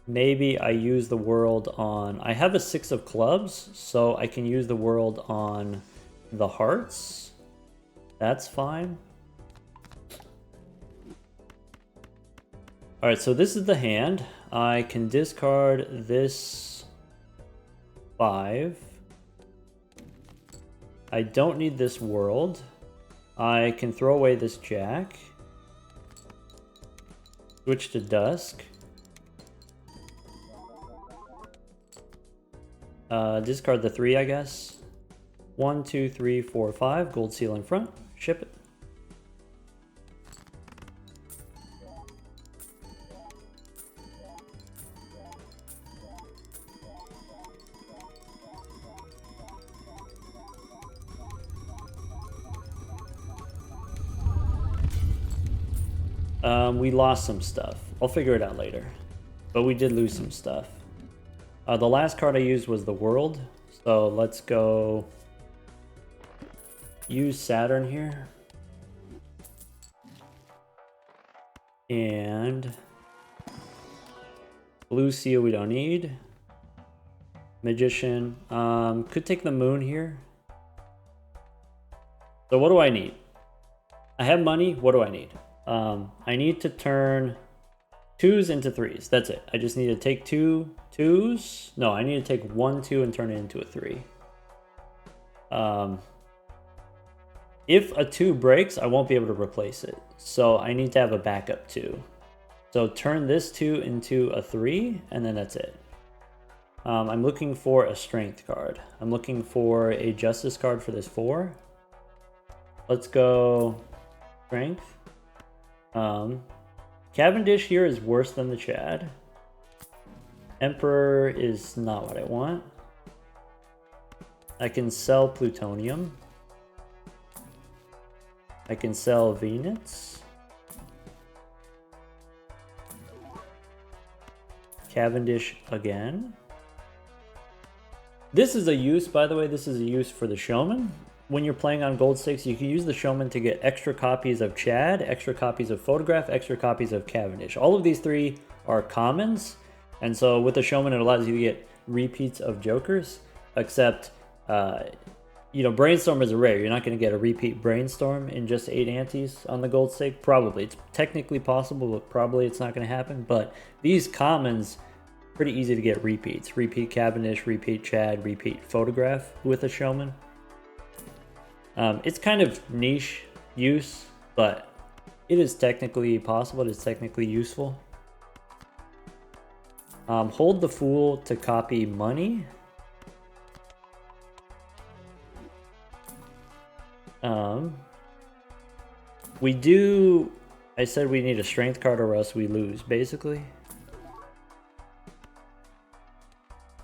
S1: Maybe I use the world on... I have a 6 of clubs, so I can use the world on the hearts. That's fine. Alright, so this is the hand. I can discard this 5. I don't need this world. I can throw away this jack. Switch to dusk. Discard the 3, I guess. 1, 2, 3, 4, 5. Gold seal in front. Ship it. We lost some stuff. I'll figure it out later. But we did lose some stuff. The last card I used was the world. So let's go use Saturn here. And blue seal we don't need. Magician. Could take the moon here. So what do I need? I have money. What do I need? I need to turn 2s into 3s. That's it. I just need to take 2 2s. No, I need to take 1 2 and turn it into a 3. If a 2 breaks, I won't be able to replace it. So I need to have a backup 2. So turn this 2 into a 3, and then that's it. I'm looking for a strength card. I'm looking for a justice card for this 4. Let's go strength. Cavendish here is worse than the Chad. Emperor is not what I want. I can sell plutonium. I can sell Venus. Cavendish again. This is a use, by the way, this is a use for the Showman. When you're playing on gold stakes, you can use the Showman to get extra copies of Chad, extra copies of Photograph, extra copies of Cavendish. All of these three are commons, and so with the Showman, it allows you to get repeats of Jokers, except, you know, Brainstorm is a rare. You're not going to get a repeat Brainstorm in just 8 antes on the gold stake. Probably. It's technically possible, but probably it's not going to happen. But these commons, pretty easy to get repeats. Repeat Cavendish, repeat Chad, repeat Photograph with a Showman. It's kind of niche use, but it is technically possible. It is technically useful. Hold the Fool to copy money. We do... I said we need a strength card or else we lose, basically.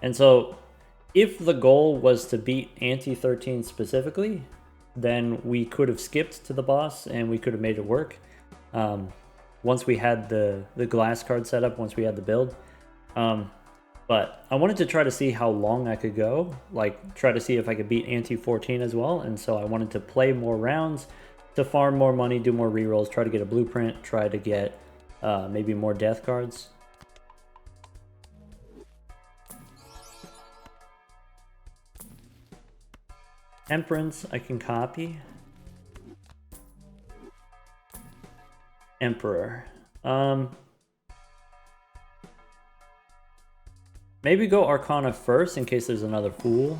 S1: And so, if the goal was to beat Ante 13 specifically, then we could have skipped to the boss and we could have made it work. Once we had the glass card set up, once we had the build. But I wanted to try to see how long I could go, like try to see if I could beat Ante 14 as well. And so I wanted to play more rounds to farm more money, do more rerolls, try to get a blueprint, try to get maybe more death cards. Temperance, I can copy. Emperor. Maybe go Arcana first in case there's another Fool.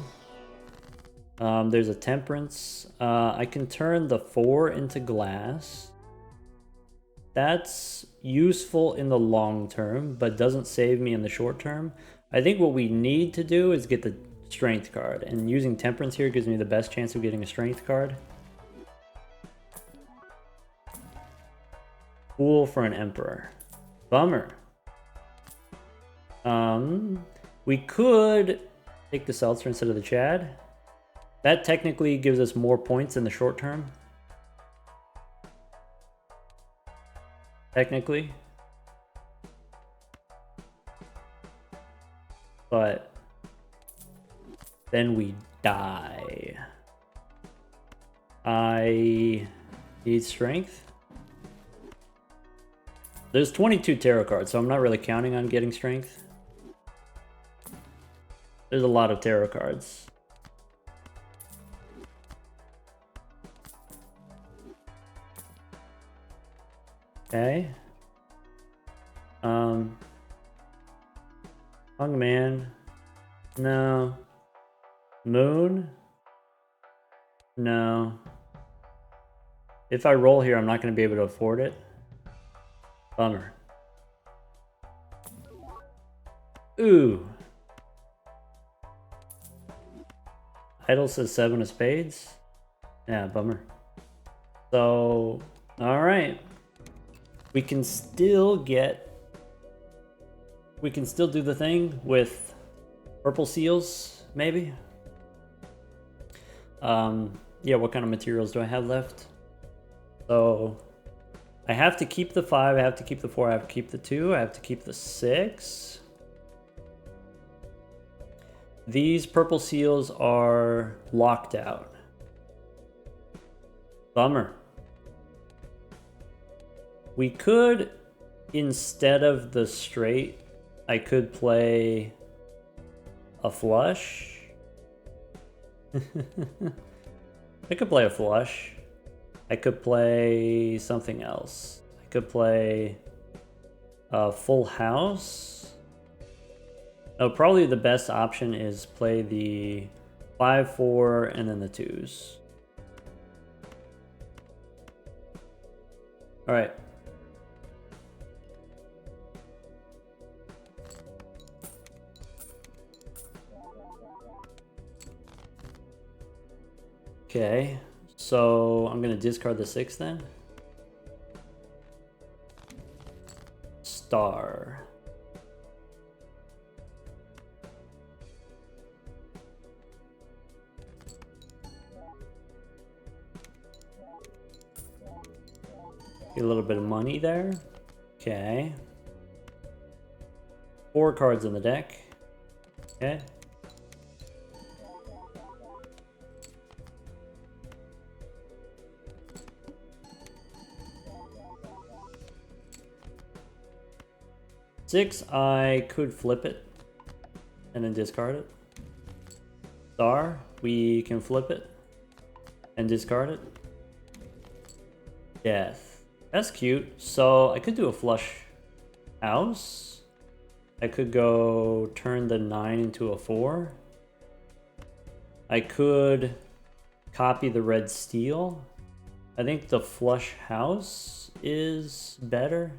S1: There's a Temperance. I can turn the 4 into glass. That's useful in the long term, but doesn't save me in the short term. I think what we need to do is get the Strength card, and using Temperance here gives me the best chance of getting a Strength card. Fool for an Emperor. Bummer. We could take the Seltzer instead of the Chad. That technically gives us more points in the short term. Technically. But then we die. I need strength. There's 22 tarot cards, so I'm not really counting on getting strength. There's a lot of tarot cards. Okay. Hungman. No. Moon? No. If I roll here, I'm not going to be able to afford it. Bummer. Ooh. Idol says 7 of spades. Yeah, bummer. So, alright. We can still get... We can still do the thing with purple seals, maybe? Yeah, what kind of materials do I have left? So, I have to keep the 5, I have to keep the 4, I have to keep the 2, I have to keep the 6. These purple seals are locked out. Bummer. We could, instead of the straight, I could play a flush. I could play a flush. I could play something else. I could play a full house. No, probably the best option is play the 5-4 and then the 2s. All right. Okay, so I'm gonna discard the 6 then. star. Get a little bit of money there. Okay. 4 cards in the deck. Okay. Six, I could flip it and then discard it. Star, we can flip it and discard it. Death. That's cute. So I could do a flush house. I could go turn the 9 into a 4. I could copy the red steel. I think the flush house is better.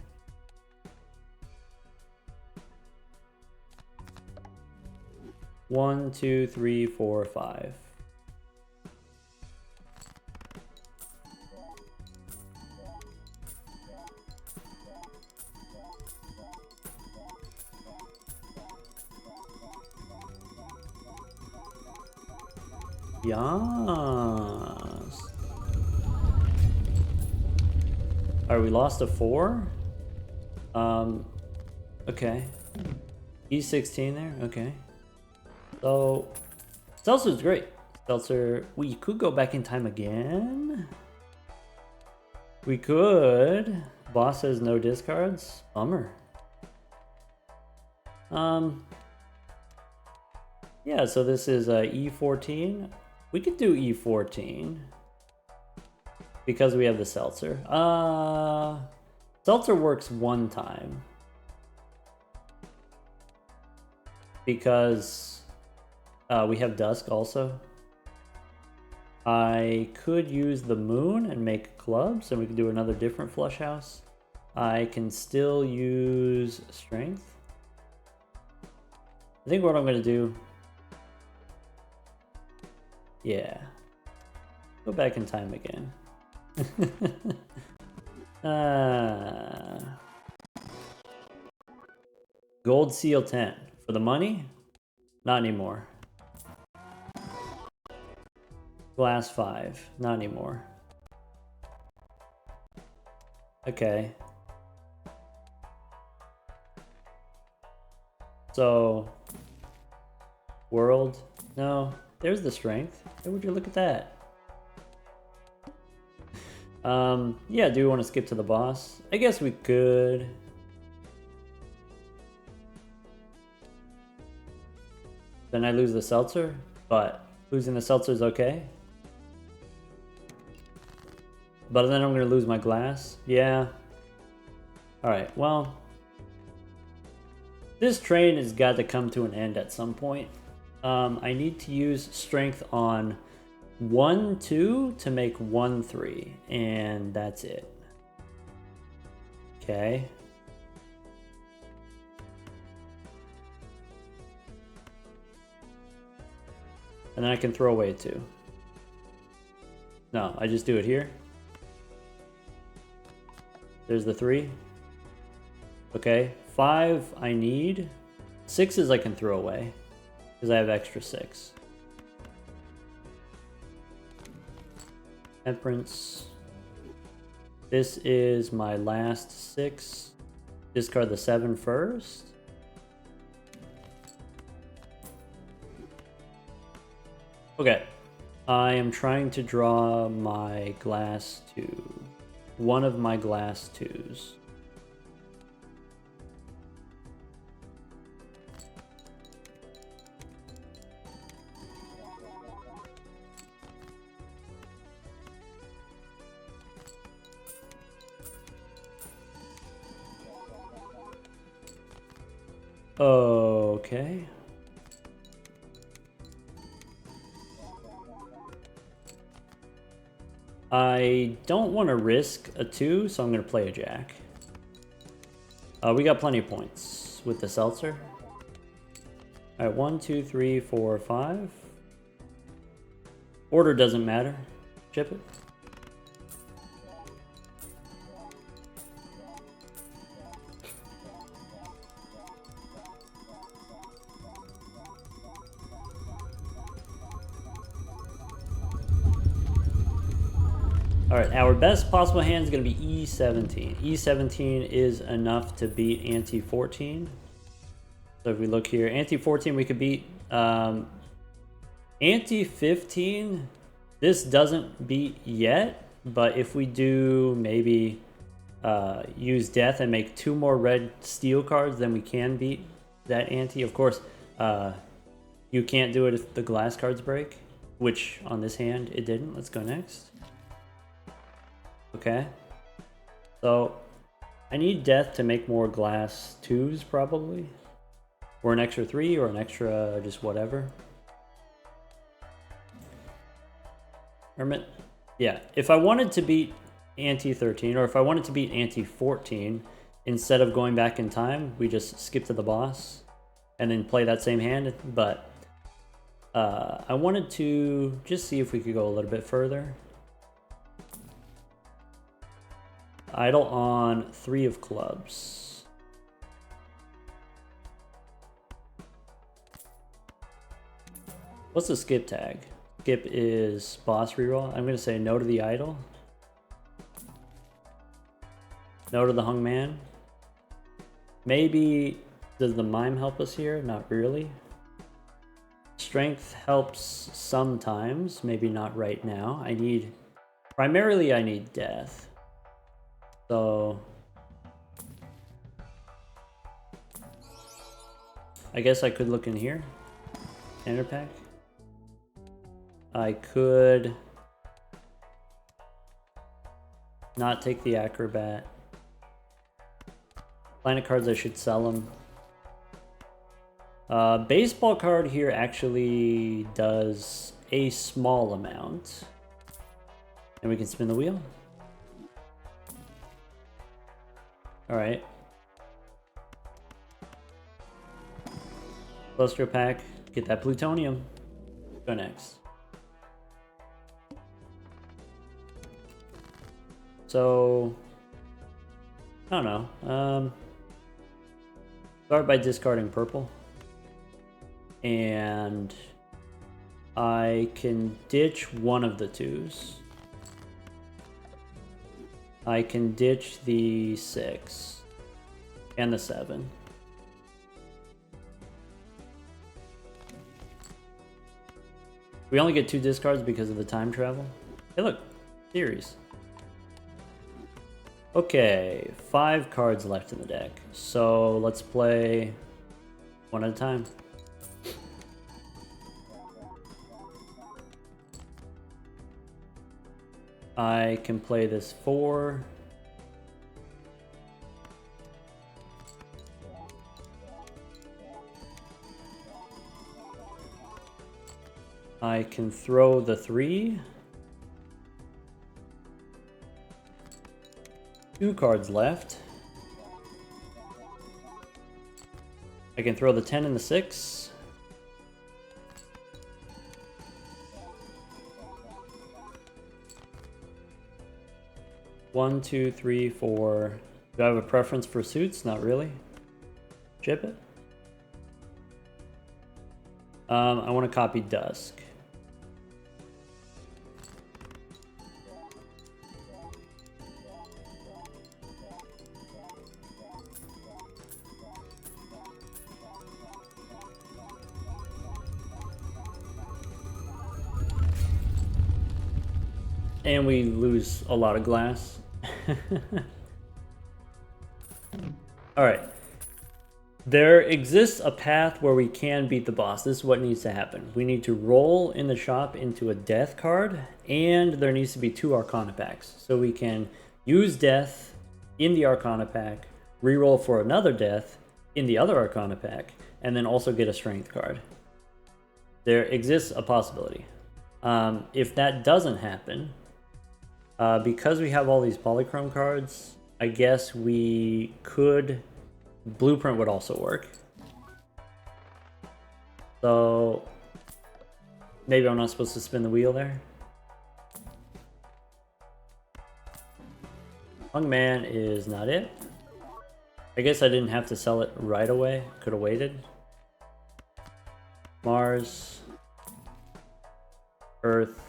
S1: One, two, three, four, five. Yes. Alright, we lost a 4. Okay. E16 there, okay. So, Seltzer's great. Seltzer, we could go back in time again. We could. Boss has no discards. Bummer. Yeah, so this is E14. We could do E14 because we have the Seltzer. Seltzer works one time because we have Dusk also. I could use the Moon and make clubs, and we could do another different flush house. I can still use Strength. I think what I'm going to do... Yeah. Go back in time again. Gold Seal 10. For the money? Not anymore. Glass 5. Not anymore. Okay. So... World? No. There's the Strength. Hey, would you look at that? Yeah, do we want to skip to the boss? I guess we could. Then I lose the Seltzer, but losing the Seltzer is okay. But then I'm going to lose my glass. Yeah. Alright, well. This train has got to come to an end at some point. I need to use Strength on 1, 2 to make 1, 3. And that's it. Okay. And then I can throw away 2. No, I just do it here. There's the 3. Okay. 5 I need. 6s I can throw away because I have extra 6. Temperance. This is my last 6. Discard the 7 first. Okay. I am trying to draw my glass 2. One of my glass 2s. Okay. I don't want to risk a 2, so I'm going to play a Jack. We got plenty of points with the Seltzer. Alright, 1, 2, 3, 4, 5. Order doesn't matter. Chip it. Alright, our best possible hand is going to be E17. E17 is enough to beat Ante 14. So if we look here, Ante 14 we could beat. Ante 15, this doesn't beat yet, but if we do maybe use death and make 2 more red steel cards, then we can beat that ante. Of course, you can't do it if the glass cards break, which on this hand it didn't. Let's go next. Okay, so I need death to make more glass 2s probably, or an extra 3 or an extra just whatever. Hermit. Yeah, if I wanted to beat Ante 13, or if I wanted to beat Ante 14, instead of going back in time, we just skip to the boss and then play that same hand. But I wanted to just see if we could go a little bit further. Idle on 3 of clubs. What's the skip tag? Skip is boss reroll. I'm going to say no to the idol. No to the hung man. Maybe, does the mime help us here? Not really. Strength helps sometimes, maybe not right now. Primarily I need death. So, I guess I could look in here. Standard pack. I could not take the acrobat. Planet cards, I should sell them. Baseball card here actually does a small amount. And we can spin the wheel. Alright. Cluster pack, get that plutonium. Go next. So, I don't know. Start by discarding purple. And I can ditch one of the 2s. I can ditch the 6 and the 7. We only get 2 discards because of the time travel. Hey look, theories. Okay, 5 cards left in the deck. So let's play one at a time. I can play this 4. I can throw the 3. 2 cards left. I can throw the 10 and the 6. One, two, three, 4. Do I have a preference for suits? Not really. Chip it. I want to copy Dusk. And we lose a lot of glass. Alright. There exists a path where we can beat the boss. This is what needs to happen. We need to roll in the shop into a death card, and there needs to be 2 Arcana packs. So we can use death in the Arcana pack, reroll for another death in the other Arcana pack, and then also get a strength card. There exists a possibility. If that doesn't happen, because we have all these polychrome cards, I guess we could... Blueprint would also work. So... maybe I'm not supposed to spin the wheel there. Hung Man is not it. I guess I didn't have to sell it right away. Could have waited. Mars. Earth.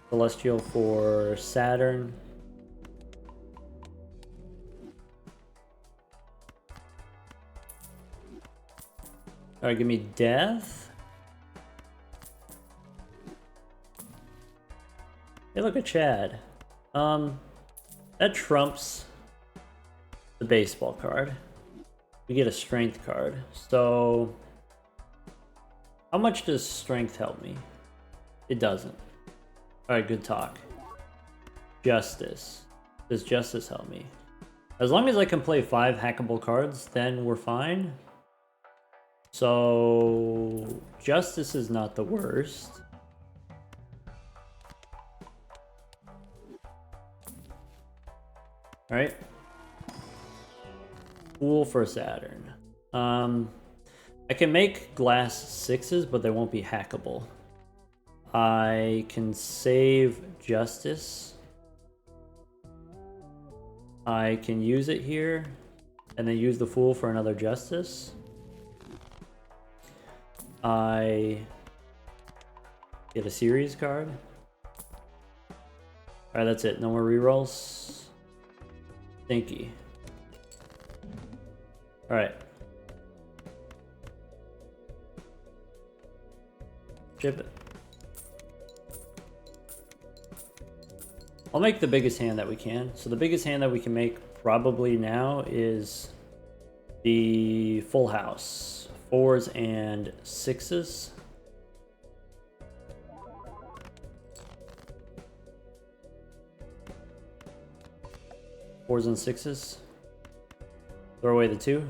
S1: Celestial for Saturn. Alright, give me Death. Hey, look at Chad. That trumps the baseball card. We get a strength card. So, how much does strength help me? It doesn't. Alright, good talk. Justice. Does justice help me? As long as I can play 5 hackable cards, then we're fine. So, justice is not the worst. Alright. Fool for Saturn. I can make glass 6s, but they won't be hackable. I can save justice. I can use it here, and then use the Fool for another justice. I get a series card. Alright, that's it. No more rerolls. Stinky. Alright. Chip it. I'll make the biggest hand that we can. So the biggest hand that we can make probably now is the full house. 4s and 6s. Fours and 6s. Throw away the 2.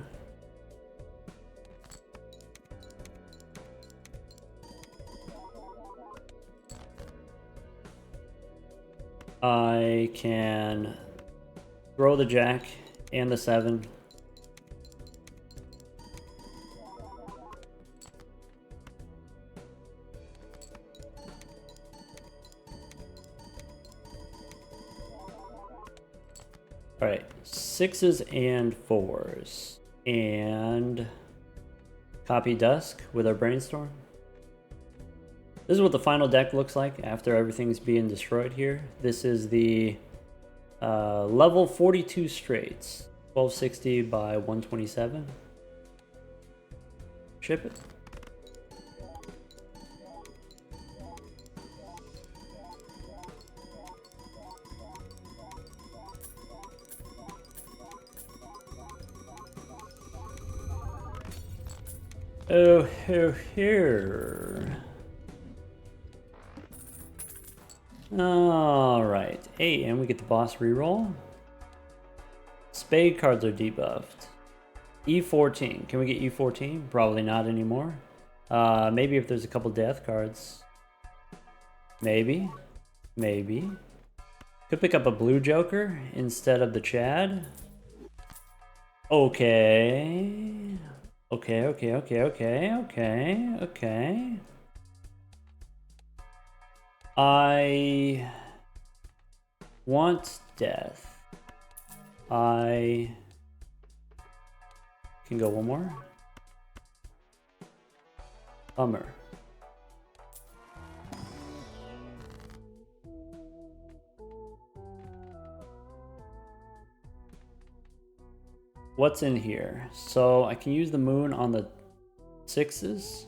S1: I can throw the Jack and the 7. Alright, 6s and 4s. And copy Dusk with our Brainstorm. This is what the final deck looks like after everything's being destroyed here. This is the level 42 straights. 1260 by 127. Ship it. Oh, here. Alright. Hey, and we get the boss reroll. Spade cards are debuffed. E14. Can we get E14? Probably not anymore. Maybe if there's a couple death cards. Maybe. Maybe. Could pick up a blue Joker instead of the Chad. Okay. Okay. I want death. I can go one more. Bummer. What's in here? So I can use the moon on the 6s.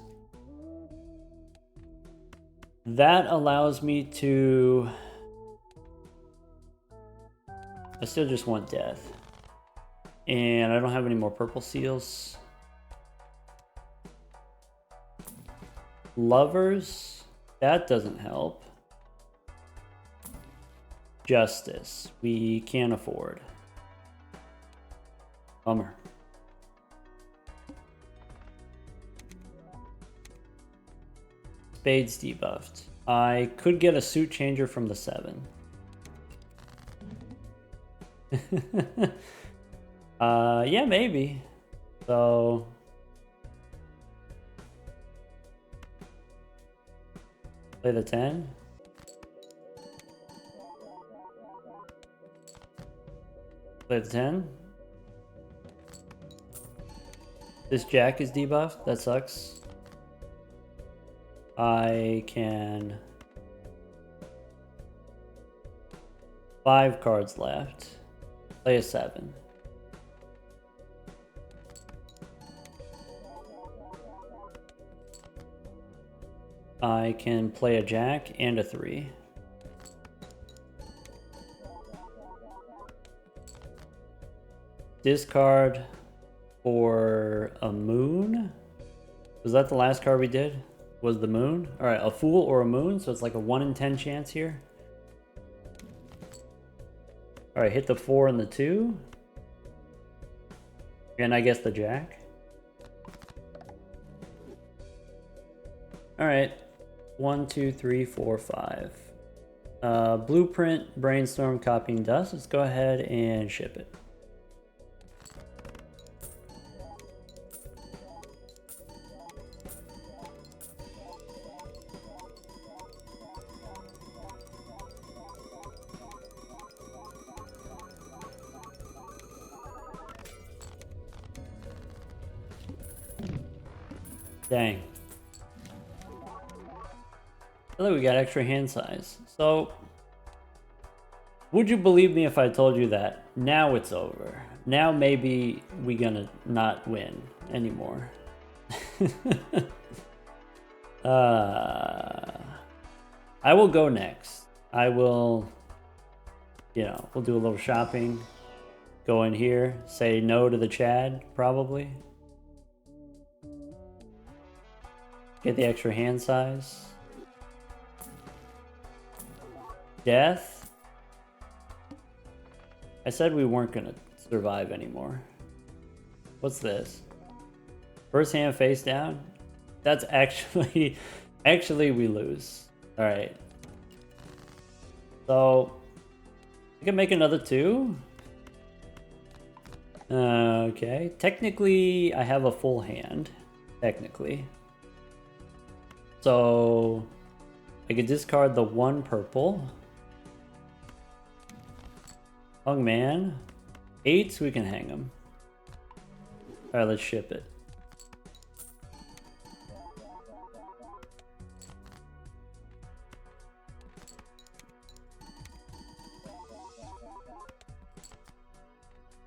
S1: That allows me to... I still just want death. And I don't have any more purple seals. Lovers, that doesn't help. Justice, we can't afford. Bummer. Spades debuffed. I could get a suit changer from the 7. Yeah, maybe. So play the 10. Play the 10. This Jack is debuffed. That sucks. I can 5 cards left. Play a 7. I can play a jack and a 3. Discard for a moon. Was that the last card we did? Was the moon? All right, a fool or a moon. So it's like a 1 in 10 chance here. All right, hit the 4 and the 2. And I guess the jack. All right, 1, 2, 3, 4, 5. Blueprint, brainstorm, copying dust. Let's go ahead and ship it. Dang. I think we got extra hand size. So, would you believe me if I told you that now it's over? Now maybe we gonna not win anymore. I will go next. I will, we'll do a little shopping. Go in here, say no to the Chad, probably. Get the extra hand size. Death. I said we weren't gonna survive anymore. What's this? First hand face down? That's actually we lose. All right. So I can make another 2. Okay. Technically, I have a full hand. Technically. So I could discard the 1 purple. Hung man. 8, so we can hang him. All right, let's ship it.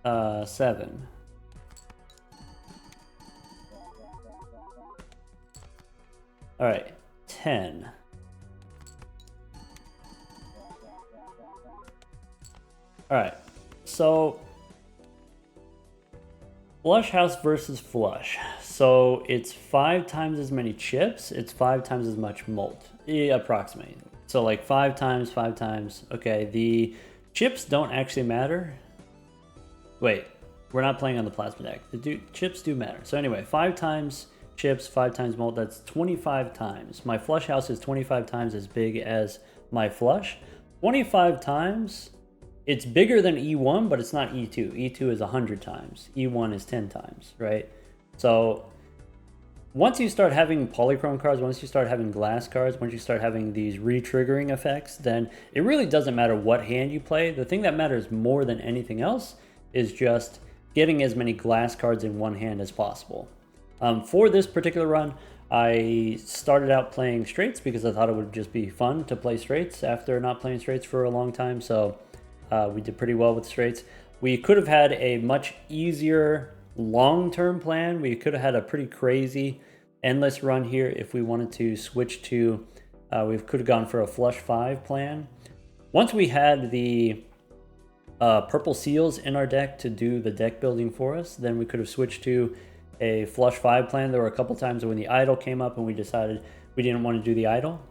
S1: Uh, 7. All right, 10. All right, so flush house versus flush. So it's 5 times as many chips. It's 5 times as much mult, approximately. So like 5 times, 5 times. Okay, the chips don't actually matter. Wait, we're not playing on the plasma deck. Chips do matter. So anyway, 5 times chips, 5 times mult, that's 25 times. My flush house is 25 times as big as my flush. 25 times, it's bigger than E1, but it's not E2. E2 is 100 times. E1 is 10 times, right? So once you start having polychrome cards, once you start having glass cards, once you start having these re-triggering effects, then it really doesn't matter what hand you play. The thing that matters more than anything else is just getting as many glass cards in one hand as possible. For this particular run, I started out playing straights because I thought it would just be fun to play straights after not playing straights for a long time. So we did pretty well with straights. We could have had a much easier long-term plan. We could have had a pretty crazy endless run here if we wanted to switch to, we could have gone for a flush 5 plan. Once we had the purple seals in our deck to do the deck building for us, then we could have switched to a flush 5 plan. There were a couple times when the idol came up and we decided we didn't want to do the idol.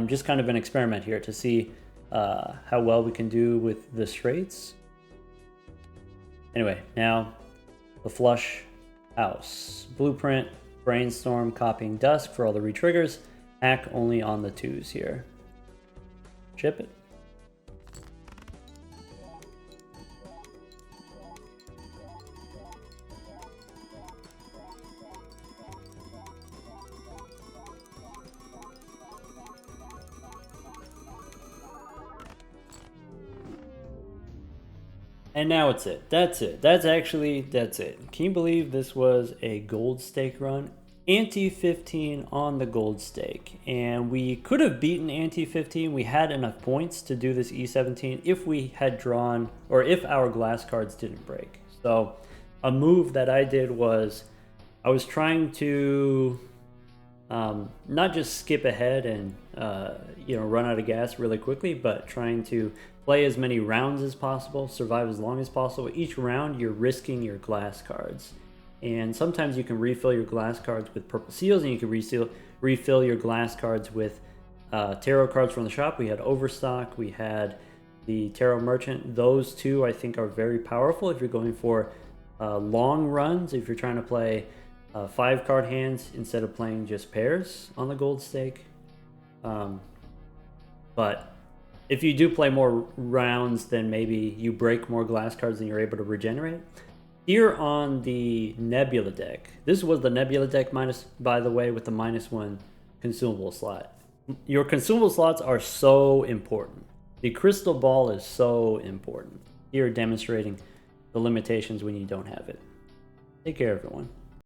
S1: Just kind of an experiment here to see how well we can do with the straights. Anyway, now the flush house. Blueprint, brainstorm, copying dusk for all the re-triggers. Hack only on the 2s here. Ship it. And now it's it. That's it. That's it. Can you believe this was a gold stake run? Ante 15 on the gold stake, and we could have beaten Ante 15. We had enough points to do this E17 if we had drawn, or if our glass cards didn't break. So a move that I did was I was trying to not just skip ahead and run out of gas really quickly, but trying to play as many rounds as possible, survive as long as possible. Each round you're risking your glass cards, and sometimes you can refill your glass cards with purple seals, and you can refill your glass cards with tarot cards from the shop. We had Overstock, we had the Tarot Merchant. Those two I think are very powerful if you're going for long runs, if you're trying to play 5-card hands instead of playing just pairs on the gold stake. But if you do play more rounds, then maybe you break more glass cards than you're able to regenerate. Here on the Nebula deck, this was the Nebula deck minus, by the way, with the -1 consumable slot. Your consumable slots are so important. The crystal ball is so important. Here demonstrating the limitations when you don't have it. Take care, everyone.